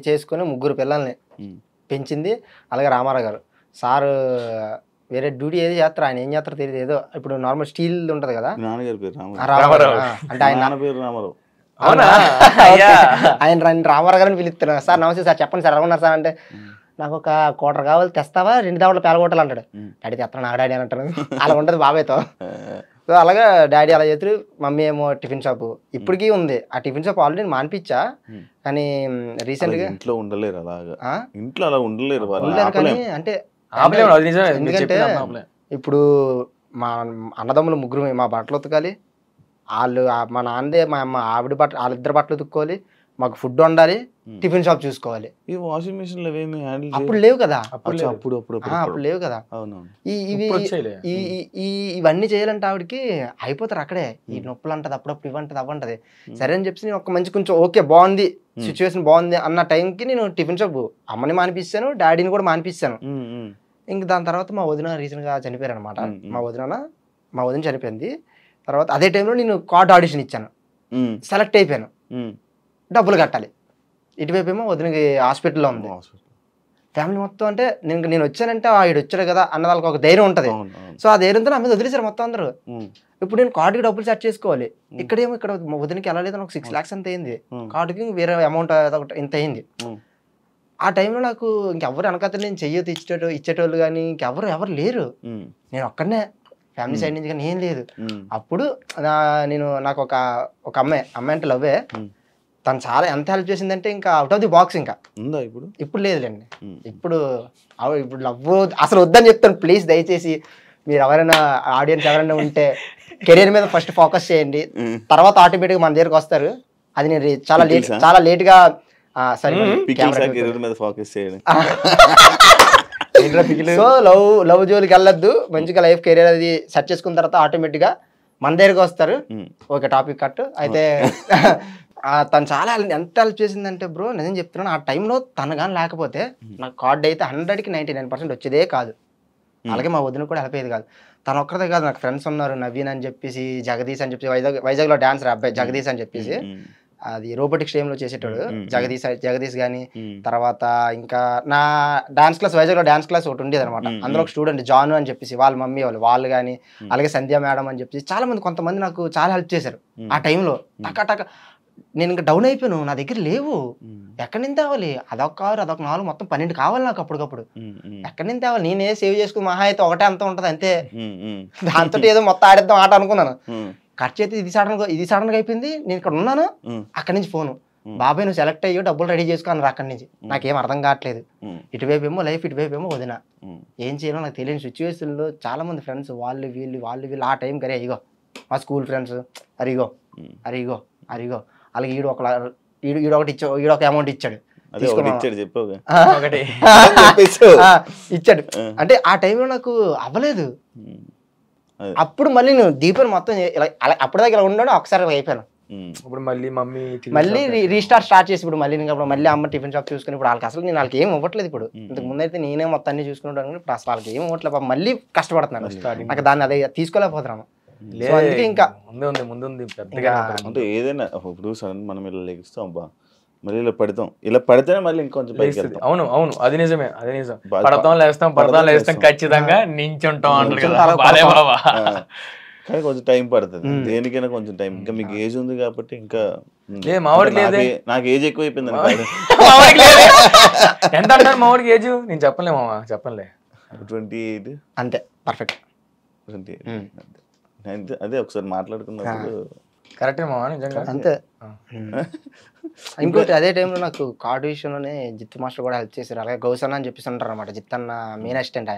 చేసుకుని 3 పిల్లల్ని పెంచింది. అలాగే రామారావు గారు సార్ వేరే డ్యూటీ ఏది చేస్తారు, ఆయన ఏం చేస్తారో తెలియదు. ఏదో ఇప్పుడు నార్మల్ స్టీల్ ఉంటది కదా, నాన్నగారి పేరు రామారావు అంటే ఆయన పేరు రామారావు. ఆయన రామారావు గారిని పిలుస్తున్నారు. సార్ నమస్తే సార్ చెప్పండి సార్ ఎలా ఉన్నారు సార్ అంటే, నాకు ఒక 1/4 కావాలి తెస్తావా, 2 దావట్లు పేలగొట్టాలి అంటాడు. డాడీ తెస్తాను నాకు డాడీ అని అంటాను. అలా ఉంటుంది బాబాయ్తో. సో అలాగా డాడీ అలా చేస్తారు. మమ్మీ ఏమో టిఫిన్ షాపు ఇప్పటికీ ఉంది. ఆ టిఫిన్ షాప్ ఆల్రెడీ మానిపించా, కానీ రీసెంట్ గా ఇంట్లో ఉండలేరు, అలాగా ఇంట్లో అలా ఉండలేరు కానీ అంటే ఎందుకంటే ఇప్పుడు మా అన్నదమ్ములు 3 మా బట్టలు ఉతకాలి, వాళ్ళు మా నాన్నదే మా అమ్మ ఆవిడ బట్టలు, వాళ్ళిద్దరు బట్టలు ఉతుక్కోవాలి, మాకు ఫుడ్ వండాలి, టిఫిన్ షాప్ చూసుకోవాలి. ఈ వాషింగ్ మిషన్ అప్పుడు లేవు కదా, అప్పుడు లేవు కదా. ఇవన్నీ చేయాలంటే ఆవిడకి అయిపోతారు అక్కడే. ఈ నొప్పులు అంటది, అప్పుడప్పుడు ఇవ్వంటది అవ్వంటది. సరే అని చెప్పి నేను ఒక మంచి కొంచెం ఓకే బాగుంది, సిచ్యువేషన్ బాగుంది అన్న టైంకి నేను టిఫిన్ షాప్ అమ్మని మానిపిస్తాను, డాడీని కూడా మానిపిస్తాను. ఇంక దాని తర్వాత మా వదిన రీసెంట్ గా చనిపోయారు అనమాట. మా వదిన చనిపోయింది. తర్వాత అదే టైంలో నేను కార్డ్ ఆడిషన్ ఇచ్చాను, సెలెక్ట్ అయిపోయాను, డబ్బులు కట్టాలి. ఇటువైపు ఏమో వదినకి హాస్పిటల్లో ఉంది. ఫ్యామిలీ మొత్తం అంటే నేను వచ్చానంటే ఆవిడ వచ్చాడు కదా అన్న వాళ్ళకి ఒక ధైర్యం ఉంటుంది. సో ఆ ధైర్యంతో నా మీద వదిలేశారు మొత్తం అందరూ. ఇప్పుడు నేను కార్డుకి డబ్బులు సెట్ చేసుకోవాలి. ఇక్కడేమో ఇక్కడ వదినకి ఎలా లేదని ఒక 6 lakhs అంత అయింది, కార్డుకి వేరే అమౌంట్ ఇంత అయింది. ఆ టైంలో నాకు ఇంకెవరు వెనకాల నేను చెయ్యొద్దు ఇచ్చేటోళ్ళు కానీ ఇంకెవరు లేరు. నేను ఒక్కడనే ఫ్యామిలీ సైడ్ నుంచి కానీ ఏం లేదు. అప్పుడు నాకు ఒక అమ్మాయి అంటే లవ్వే, తను చాలా ఎంత హెల్ప్ చేసిందంటే ఇంకా అవుట్ ఆఫ్ ది బాక్స్. ఇంకా ఉందా ఇప్పుడు? ఇప్పుడు లేదులేండి. ఇప్పుడు లవ్ అసలు వద్దని చెప్తాను. ప్లీజ్ దయచేసి మీరు ఎవరైనా ఆడియన్స్ ఎవరైనా ఉంటే కెరీర్ మీద ఫస్ట్ ఫోకస్ చేయండి, తర్వాత ఆటోమేటిక్గా మన దగ్గరకు వస్తారు. అది నేను చాలా లేట్గా మీద ఫోకస్ చేయండి. సో లవ్ జోలికి వెళ్ళొద్దు, మంచిగా లైఫ్ కెరీర్ అది సెట్ చేసుకున్న తర్వాత ఆటోమేటిక్గా మన దగ్గరకు వస్తారు. ఓకే, టాపిక్ కట్ అయితే. తను చాలా ఎంత హెల్ప్ చేసిందంటే బ్రో, నిజం చెప్తున్నాను, ఆ టైంలో తను కానీ లేకపోతే నాకు కార్డ్ అయితే 100కి 99% వచ్చేదే కాదు. అలాగే మా వదిన కూడా హెల్ప్ అయ్యేది కాదు. తను ఒక్కరిదే కాదు, నాకు ఫ్రెండ్స్ ఉన్నారు, నవీన్ అని చెప్పేసి, జగదీష్ అని చెప్పి, వైజాగ్లో డాన్సర్ అబ్బాయి జగదీష్ అని చెప్పేసి, అది రోబోటిక్స్ టైంలో చేసేటోడు. జగదీష్ కానీ, తర్వాత ఇంకా నా డాన్స్ క్లాస్, వైజాగ్లో డాన్స్ క్లాస్ ఒకటి ఉండేది అనమాట. అందులో ఒక స్టూడెంట్ జాను అని చెప్పేసి వాళ్ళ మమ్మీ వాళ్ళు కానీ, అలాగే సంధ్య మేడం అని చెప్పేసి చాలా మంది, కొంతమంది నాకు చాలా హెల్ప్ చేశారు ఆ టైంలో. టక నేను ఇంకా డౌన్ అయిపోయాను, నా దగ్గర లేవు, ఎక్కడి నుంచి తేవాలి, అదొక కారు అదొక 4 మొత్తం 12 కావాలి నాకు అప్పటికప్పుడు. ఎక్కడి నుంచి తేవాలి, నేనే సేవ్ చేసుకుని మహా అయితే ఒకటే అంత ఉంటుంది అంతే. దాంతో ఏదో మొత్తం ఆడిద్దాం ఆట అనుకున్నాను. ఖర్చు అయితే ఇది సడన్గా అయిపోయింది. నేను ఇక్కడ ఉన్నాను, అక్కడి నుంచి ఫోను, బాబాయ్ నువ్వు సెలెక్ట్ అయ్యో డబ్బులు రెడీ చేసుకున్నారు అక్కడి నుంచి. నాకేం అర్థం కావట్లేదు, ఇటువైపు ఏమో లైఫ్, ఇటువైపు ఏమో వదిన, ఏం చేయాలో నాకు తెలియని సిచ్యువేషన్లో చాలా మంది ఫ్రెండ్స్ వాళ్ళు వీళ్ళు ఆ టైం కరే ఇగో మా స్కూల్ ఫ్రెండ్స్, అరిగో అలాగే ఈడొక అమౌంట్ ఇచ్చాడు, ఇచ్చాడు. అంటే ఆ టైంలో నాకు అవ్వలేదు. అప్పుడు మళ్ళీ నువ్వు దీపాన్ని మొత్తం అప్పటిదాకా ఇలా ఉన్నాడు, ఒకసారి ఇలా అయిపోయాను. ఇప్పుడు మళ్ళీ స్టార్ట్ చేసి ఇప్పుడు మళ్ళీ అమ్మ టిఫిన్ షాప్ చూసుకుని ఇప్పుడు వాళ్ళకి అసలు నేను వాళ్ళకి ఏం ఇవ్వట్లేదు. ఇప్పుడు ఇంతకు ముందు అయితే నేనే మొత్తం అన్ని చూసుకుంటాను, ఇప్పుడు అసలు వాళ్ళకి ఏం ఇవ్వట్లేదు. మళ్ళీ కష్టపడుతున్నాను, నాకు దాన్ని అదే తీసుకోలేకపోతున్నాను. అందుకే ఇంకా ముందు అంటే ఏదైనా ఇప్పుడు సడన్ మనం ఇలా లెగిస్తాం, అబ్బా మళ్ళీ ఇలా పడితేనే మళ్ళీ ఇంకొంచెం పైకి వెళ్తాం. అవును అది నిజం. పడతాం లేస్తాం ఖచ్చితంగా నించుంటాం అంటారు కదా. కానీ కొంచెం టైం పడుతుంది, దేనికైనా కొంచెం టైం. ఇంకా మీకు ఏజ్ ఉంది కాబట్టి ఇంకా నాకు ఏజ్ ఎక్కువ అయిపోయింది. ఎంత అంటారు మావాడికి ఏజ్? నేను చెప్పలే మామ, చెప్పలే 28 అంతే, పర్ఫెక్ట్ 28. అదే ఒకసారి మాట్లాడుకున్నప్పుడు కరెక్టే మామ, నిజంగా అంతే. ఇంకోటి అదే టైంలో నాకు కార్డు విషయంలోనే జిత్ మాస్టర్ కూడా హెల్ప్ చేశారు. అలాగే గౌసన్న అని చెప్పేసి ఉంటారు అనమాట, జిత్ అన్న మెయిన్ అసిస్టెంట్.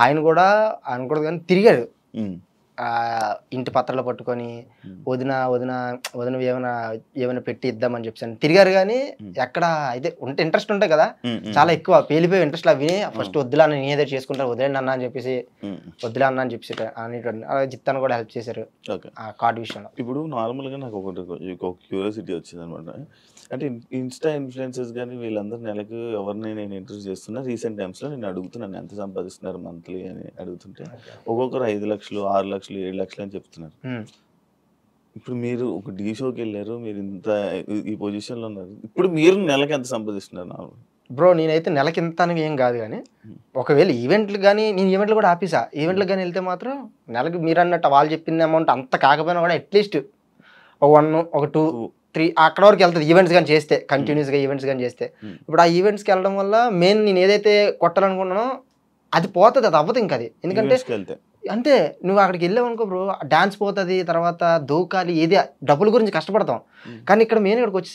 ఆయన కూడా అనకూడదు కానీ తిరిగాడు, ఇంటి పత్రాలు పట్టుకొని వదిన ఏమైనా పెట్టి ఇద్దామని చెప్పి తిరిగారు. కానీ ఎక్కడ అయితే ఉంటే ఇంట్రెస్ట్ ఉంటాయి కదా, చాలా ఎక్కువ పేలిపోయి ఇంట్రెస్ట్ అవి ఫస్ట్ వద్దులా నేను ఏదో చేసుకుంటారు, వదిలేండి అన్న అని చెప్పేసి, వద్దులే అన్న అని చెప్పేసి అనేటువంటి జిత్తాను కూడా హెల్ప్ చేశారు ఆ కార్డు విషయంలో. ఇప్పుడు నార్మల్గా నాకు ఒక క్యూరియాసిటీ వచ్చింది అనమాట. అంటే ఇన్స్టా ఇన్ఫ్లుయెన్సర్స్ కానీ వీళ్ళందరూ నెలకు ఎవరిని నేను ఇంట్రడ్యూస్ చేస్తున్నా, రీసెంట్ టైమ్స్లో నేను అడుగుతున్నాను ఎంత సంపాదిస్తున్నారు మంత్లీ అని అడుగుతుంటే ఒక్కొక్కరు 5 లక్షలు 6 లక్షలు 7 లక్షలు అని చెప్తున్నారు. ఇప్పుడు మీరు ఒక డీ షోకి వెళ్ళారు, మీరు ఇంత ఈ పొజిషన్లో ఉన్నారు, ఇప్పుడు మీరు నెలకి ఎంత సంపాదిస్తున్నారు? బ్రో నేనైతే నెలకి ఇంత అని ఏం కాదు, కానీ ఒకవేళ ఈవెంట్లు కానీ, నేను ఈవెంట్లు కూడా ఆపేసా. ఈవెంట్లకు కానీ వెళ్తే మాత్రం నెలకి మీరు అన్నట్టు వాళ్ళు చెప్పిన అమౌంట్ అంత కాకపోయినా కూడా అట్లీస్ట్ ఒక 1 ఒక 2 3 అక్కడ వరకు వెళ్తుంది ఈవెంట్స్ కానీ చేస్తే, కంటిన్యూస్గా ఈవెంట్స్ కానీ చేస్తే. ఇప్పుడు ఆ ఈవెంట్స్కి వెళ్ళడం వల్ల మెయిన్ నేను ఏదైతే కొట్టాలనుకున్నానో అది పోతుంది, అది అవ్వదు ఇంకా. అది ఎందుకంటే అంతే, నువ్వు అక్కడికి వెళ్ళావు అనుకో బ్రో, డాన్స్ పోతుంది, తర్వాత దూకాలి, ఏది డబ్బుల గురించి కష్టపడతాం. కానీ ఇక్కడ మెయిన్ ఇక్కడికి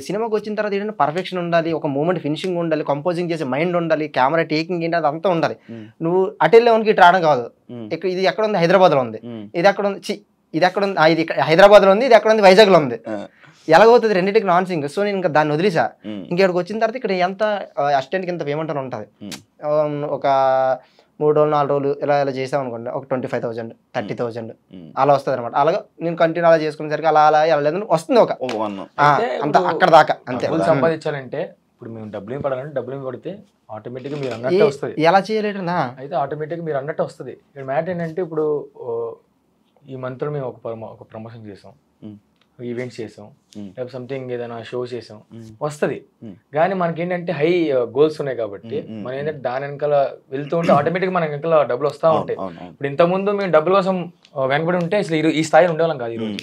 సినిమాకి వచ్చిన తర్వాత ఏంటంటే పర్ఫెక్షన్ ఉండాలి, ఒక మూమెంట్ ఫినిషింగ్ ఉండాలి, కంపోజింగ్ చేసే మైండ్ ఉండాలి, కెమెరా టేకింగ్ ఏంటి అది అంతా ఉండాలి. నువ్వు అటు వెళ్ళేవానికి ఇటు రావడం కాదు. ఇది ఎక్కడ ఉంది? హైదరాబాద్లో ఉంది. ఇది ఎక్కడ ఉంది? ఇది ఎక్కడ ఉంది? ఇది హైదరాబాద్లో ఉంది. ఇది ఎక్కడ ఉంది? వైజాగ్లో ఉంది. ఎలాగవుతుంది? రెండింటికి నాన్ సింగ్. సో నేను ఇంకా దాన్ని వదిలేసా. ఇంకెక్కడికి వచ్చిన తర్వాత ఇక్కడ ఎంత అసిస్టెంట్కి ఎంత పేమెంట్ అని ఉంటుంది. ఒక 3 రోజులు 4 రోజులు ఇలా చేసాం అనుకోండి, ఒక 25,000 30,000 అలా వస్తుంది అనమాట. అలాగా నేను కంటిన్యూ అలా చేసుకునేసరికి అలా వెళ్ళలేదు వస్తుంది ఒక అంత అక్కడ దాకా. అంతే. సంపాదించాలంటే ఇప్పుడు మేము డబ్బులు పడాలంటే డబ్బులు పడితే ఆటోమేటిక్గా మీరు అన్నట్టు వస్తుంది. ఎలా చేయలేటనా అయితే ఆటోమేటిక్గా మీరు అన్నట్టు వస్తుంది. ఇక్కడ మ్యాటర్ ఏంటంటే ఇప్పుడు ఈ మంత్లో మేము ఒక ప్రమోషన్ చేసాం, ఈవెంట్స్ చేసాం, లేకపోతే సంథింగ్ ఏదైనా షో చేసాం, వస్తుంది. కానీ మనకి ఏంటంటే హై గోల్స్ ఉన్నాయి కాబట్టి మనం ఏంటంటే దాని వెనకాల వెళ్తూ ఉంటే ఆటోమేటిక్గా మన వెనకాల డబ్బులు వస్తూ ఉంటాయి. ఇప్పుడు ఇంతకుముందు మేము డబ్బుల కోసం వెనకబడి ఉంటే అసలు ఈ స్థాయిలో ఉండేవాళ్ళం కాదు. ఈరోజు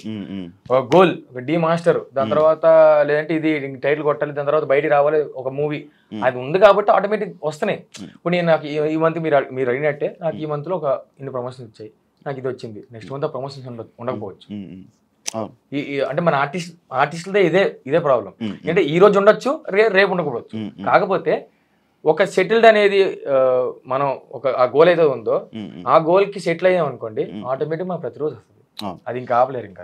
ఒక గోల్, ఒక డి మాస్టర్, దాని తర్వాత లేదంటే ఇది టైటిల్ కొట్టాలి, దాని తర్వాత బయటికి రావాలి ఒక మూవీ, అది ఉంది కాబట్టి ఆటోమేటిక్ వస్తున్నాయి. ఇప్పుడు నేను నాకు ఈ మంత్ మీరు అడిగినట్టే నాకు ఈ మంత్లో ఒక ఇన్ని ప్రమోషన్స్ వచ్చాయి, నాకు ఇది వచ్చింది, నెక్స్ట్ మంత్ ప్రమోషన్స్ ఉండకపోవచ్చు. అంటే మన ఆర్టిస్టులదే ఇదే ప్రాబ్లం. అంటే ఈ రోజు ఉండొచ్చు, రేపు ఉండకపోవచ్చు. కాకపోతే ఒక సెటిల్డ్ అనేది మనం ఆ గోల్ ఏదో ఉందో ఆ గోల్ కి సెటిల్ అయ్యాం అనుకోండి, ఆటోమేటిక్ మన ప్రతిరోజు వస్తుంది. అది ఇంకా ఆపలేరు. ఇంకా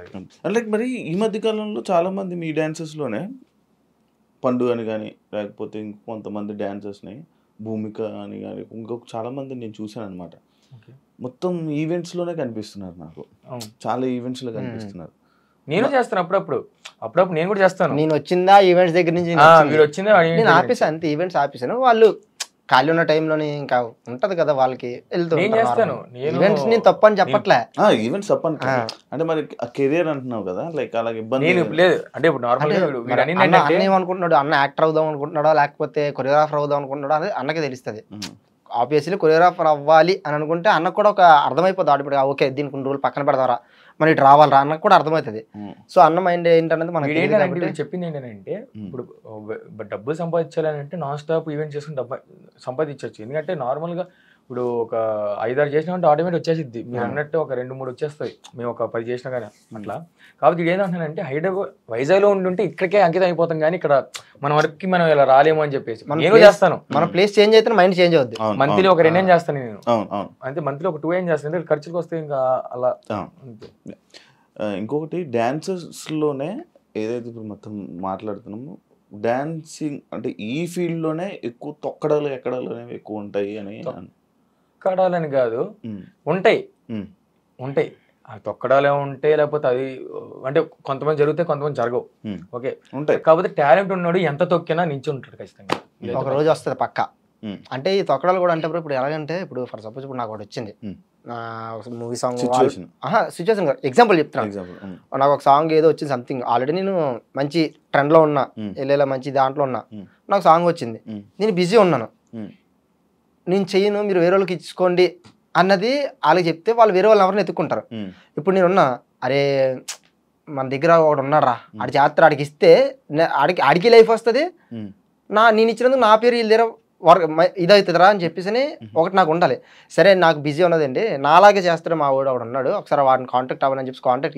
లైక్ మరి ఈ మధ్య కాలంలో చాలా మంది మీ డాన్సెస్లోనే పండు అని కానీ లేకపోతే ఇంకొంతమంది డాన్సర్స్ని భూమిక అని కానీ ఇంకొక చాలా మంది నేను చూశాను అనమాట. మొత్తం ఈవెంట్స్లోనే కనిపిస్తున్నారు నాకు, చాలా ఈవెంట్స్లో కనిపిస్తున్నారు. నేను చేస్తాను అప్పుడప్పుడు నేను కూడా చేస్తాను. నేను వచ్చిందా ఈవెంట్స్ దగ్గర నుంచి నేను ఆపేసాను అంతే, ఈవెంట్స్ ఆపేసాను. వాళ్ళు ఖాళీ ఉన్న టైంలోనే ఇంకా ఉంటది కదా వాళ్ళకి వెళ్తూ ఈవెంట్స్ నేను తప్పు అని చెప్పట్లే, ఈవెంట్స్ తప్పని అంటే మరి కెరియర్ అంటున్నావు కదా, లైక్ అలాగే ఇబ్బంది లేదు. అంటే ఇప్పుడు అన్న ఏమనుకుంటున్నాడు, అన్న యాక్టర్ అవుదాం అనుకుంటున్నాడో లేకపోతే కొరియోగ్రాఫర్ అవుదాం అనుకుంటున్నాడో అనేది అన్నకి తెలుస్తుంది. ఆబ్వియస్లీ కొరియోగ్రాఫర్ అవ్వాలి అని అనుకుంటే అన్నకు కూడా ఒక అర్థమైపోతుంది ఆటోమేటిక్గా, ఓకే దీనికి కొన్ని రోజులు పక్కన పెడతారా మరి ఇటు రావాలరా అన్నకు కూడా అర్థమవుతుంది. సో అన్న మైండ్ ఏంటనేది మనకి చెప్పింది ఏంటంటే, ఇప్పుడు డబ్బులు సంపాదించాలని అంటే నాన్ స్టాప్ ఈవెంట్ చేసుకుని డబ్బు సంపాదించవచ్చు. ఎందుకంటే నార్మల్గా ఇప్పుడు ఒక 5-6 చేసినామంటే ఆటోమేటిక్ వచ్చేసిద్ది. మీరు అన్నట్టు ఒక 2-3 వచ్చేస్తాయి, మేము ఒక 10 చేసినా కానీ అట్లా. కాబట్టి ఇది ఏంటంటానంటే వైజాగ్లో ఉంటుంటే ఇక్కడికే అంకితం అయిపోతాం, కానీ ఇక్కడ మన వర్క్కి మనం ఇలా రాలేము అని చెప్పేసి నేను చేస్తాను. మన ప్లేస్ చేంజ్ అయితే మైండ్ చేంజ్ అవుద్ది. మంత్లీ ఒక 2 ఏం చేస్తాను నేను, అంటే మంత్లీ ఒక 2 ఏం చేస్తాను, అంటే ఖర్చులకు వస్తే ఇంకా అలా. ఇంకొకటి డాన్సర్స్లోనే ఏదైతే ఇప్పుడు మొత్తం మాట్లాడుతున్నామో డాన్సింగ్ అంటే ఈ ఫీల్డ్లోనే ఎక్కువ తొక్కడాలు ఎక్కడాలు అనేవి ఎక్కువ ఉంటాయి అని. తొక్కడాలని కాదు, ఉంటాయి. ఆ తొక్కడాలే ఉంటాయి, లేకపోతే అది అంటే కొంతమంది జరుగుతాయి, కొంతమంది జరగవు. ఓకే ఉంటాయి. కాకపోతే టాలెంట్ ఉన్నాడు ఎంత తొక్కినా నించి ఉంటాడు ఖచ్చితంగా, ఒక రోజు వస్తుంది పక్క. అంటే ఈ తొక్కడాలు కూడా అంటే ఇప్పుడు ఎలాగంటే, ఇప్పుడు ఫర్ సపోజ్ ఇప్పుడు నాకు ఒకటి వచ్చింది, మూవీ సాంగ్ సిచ్యువేషన్ ఎగ్జాంపుల్ చెప్తున్నాను. నాకు ఒక సాంగ్ ఏదో వచ్చింది సంథింగ్, ఆల్రెడీ నేను మంచి ట్రెండ్లో ఉన్నా, వెళ్ళేలా మంచి దాంట్లో ఉన్నా, నాకు సాంగ్ వచ్చింది, నేను బిజీ ఉన్నాను, నేను చెయ్యను మీరు వేరే వాళ్ళకి ఇచ్చుకోండి అన్నది వాళ్ళకి చెప్తే వాళ్ళు వేరే వాళ్ళు ఎవరిని ఎత్తుకుంటారు. ఇప్పుడు నేనున్నా, అరే మన దగ్గర ఒకడు ఉన్నారా ఆడి చేస్తారు, ఆడికి ఇస్తే ఆడికి లైఫ్ వస్తుంది, నేను ఇచ్చినందుకు నా పేరు వీళ్ళ దగ్గర వర్క్ ఇదవుతుందిరా అని చెప్పేసి ఒకటి నాకు ఉండాలి. సరే నాకు బిజీ ఉన్నదండి, నాలాగే చేస్తాడు మా వాడు ఒకడు ఉన్నాడు, ఒకసారి వాడిని కాంటాక్ట్ అవ్వాలని చెప్పి కాంటాక్ట్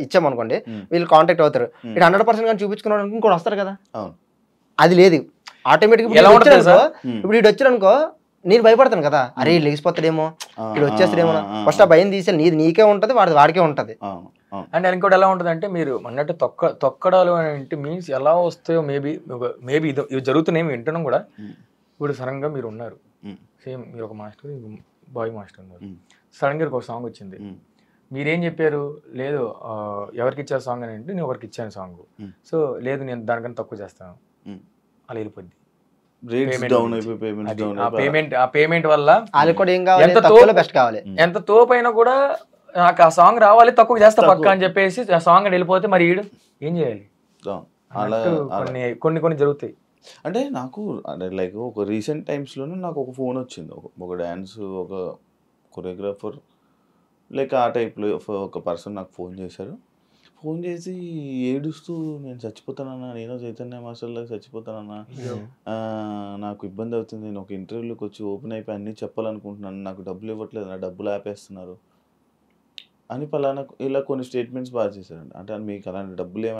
ఇచ్చామనుకోండి, వీళ్ళు కాంటాక్ట్ అవుతారు. ఇది 100% కానీ చూపించుకున్నాడు ఇంకోటి వస్తారు కదా, అది లేదు. ఆటోమేటిక్గా ఇప్పుడు వీడు వచ్చారనుకో నేను భయపడతాను కదా, అరే వీళ్ళు లెగిసిపోతాడేమో, వీడు వచ్చేస్తాడేమో, ఫస్ట్ ఆ భయం తీసే నీకే ఉంటుంది, వాడికే ఉంటుంది. అండ్ ఇంకోటి ఎలా ఉంటుంది అంటే, మీరు అన్నట్టు తొక్కడాలు అంటే మీన్స్ ఎలా వస్తాయో మేబీ ఇవి జరుగుతున్నాయి వింటున్నాం కూడా. ఇప్పుడు సడన్గా మీరు ఉన్నారు, సేమ్ మీరు ఒక మాస్టర్ బాయ్ మాస్టర్ ఉన్నారు, సడన్గా ఒక సాంగ్ వచ్చింది, మీరేం చెప్పారు, లేదు ఎవరికి ఇచ్చారు సాంగ్ అని అంటే నేను ఒకరికి ఇచ్చాను సాంగ్, సో లేదు నేను దానికన్నా తక్కువ చేస్తాను, అలా వెళ్ళిపోద్ది. పేమెంట్ వల్ల ఎంత తోపైనా కూడా నాకు ఆ సాంగ్ రావాలి, తక్కువ చేస్తా పక్క అని చెప్పేసి ఆ సాంగ్ వెళ్ళిపోతే మరి ఈడు ఏం చేయాలి, కొన్ని జరుగుతాయి. అంటే నాకు అంటే లైక్ ఒక రీసెంట్ టైమ్స్లోనే నాకు ఒక ఫోన్ వచ్చింది, ఒక డ్యాన్స్ ఒక కొరియోగ్రాఫర్ లైక్ ఆ టైప్లో ఒక పర్సన్ నాకు ఫోన్ చేశారు. ఫోన్ చేసి ఏడుస్తూ నేను చచ్చిపోతానన్నా, నేను చైతన్య మాస్టర్లో చచ్చిపోతానన్నా, నాకు ఇబ్బంది అవుతుంది, నేను ఒక ఇంటర్వ్యూలోకి వచ్చి ఓపెన్ అయిపోయి అన్నీ చెప్పాలనుకుంటున్నాను, నాకు డబ్బులు ఇవ్వట్లేదు, నా డబ్బులు ఆపేస్తున్నారు అని పలానా ఇలా కొన్ని స్టేట్మెంట్స్ బాగా చేశారండి. అంటే మీకు అలాంటి డబ్బులు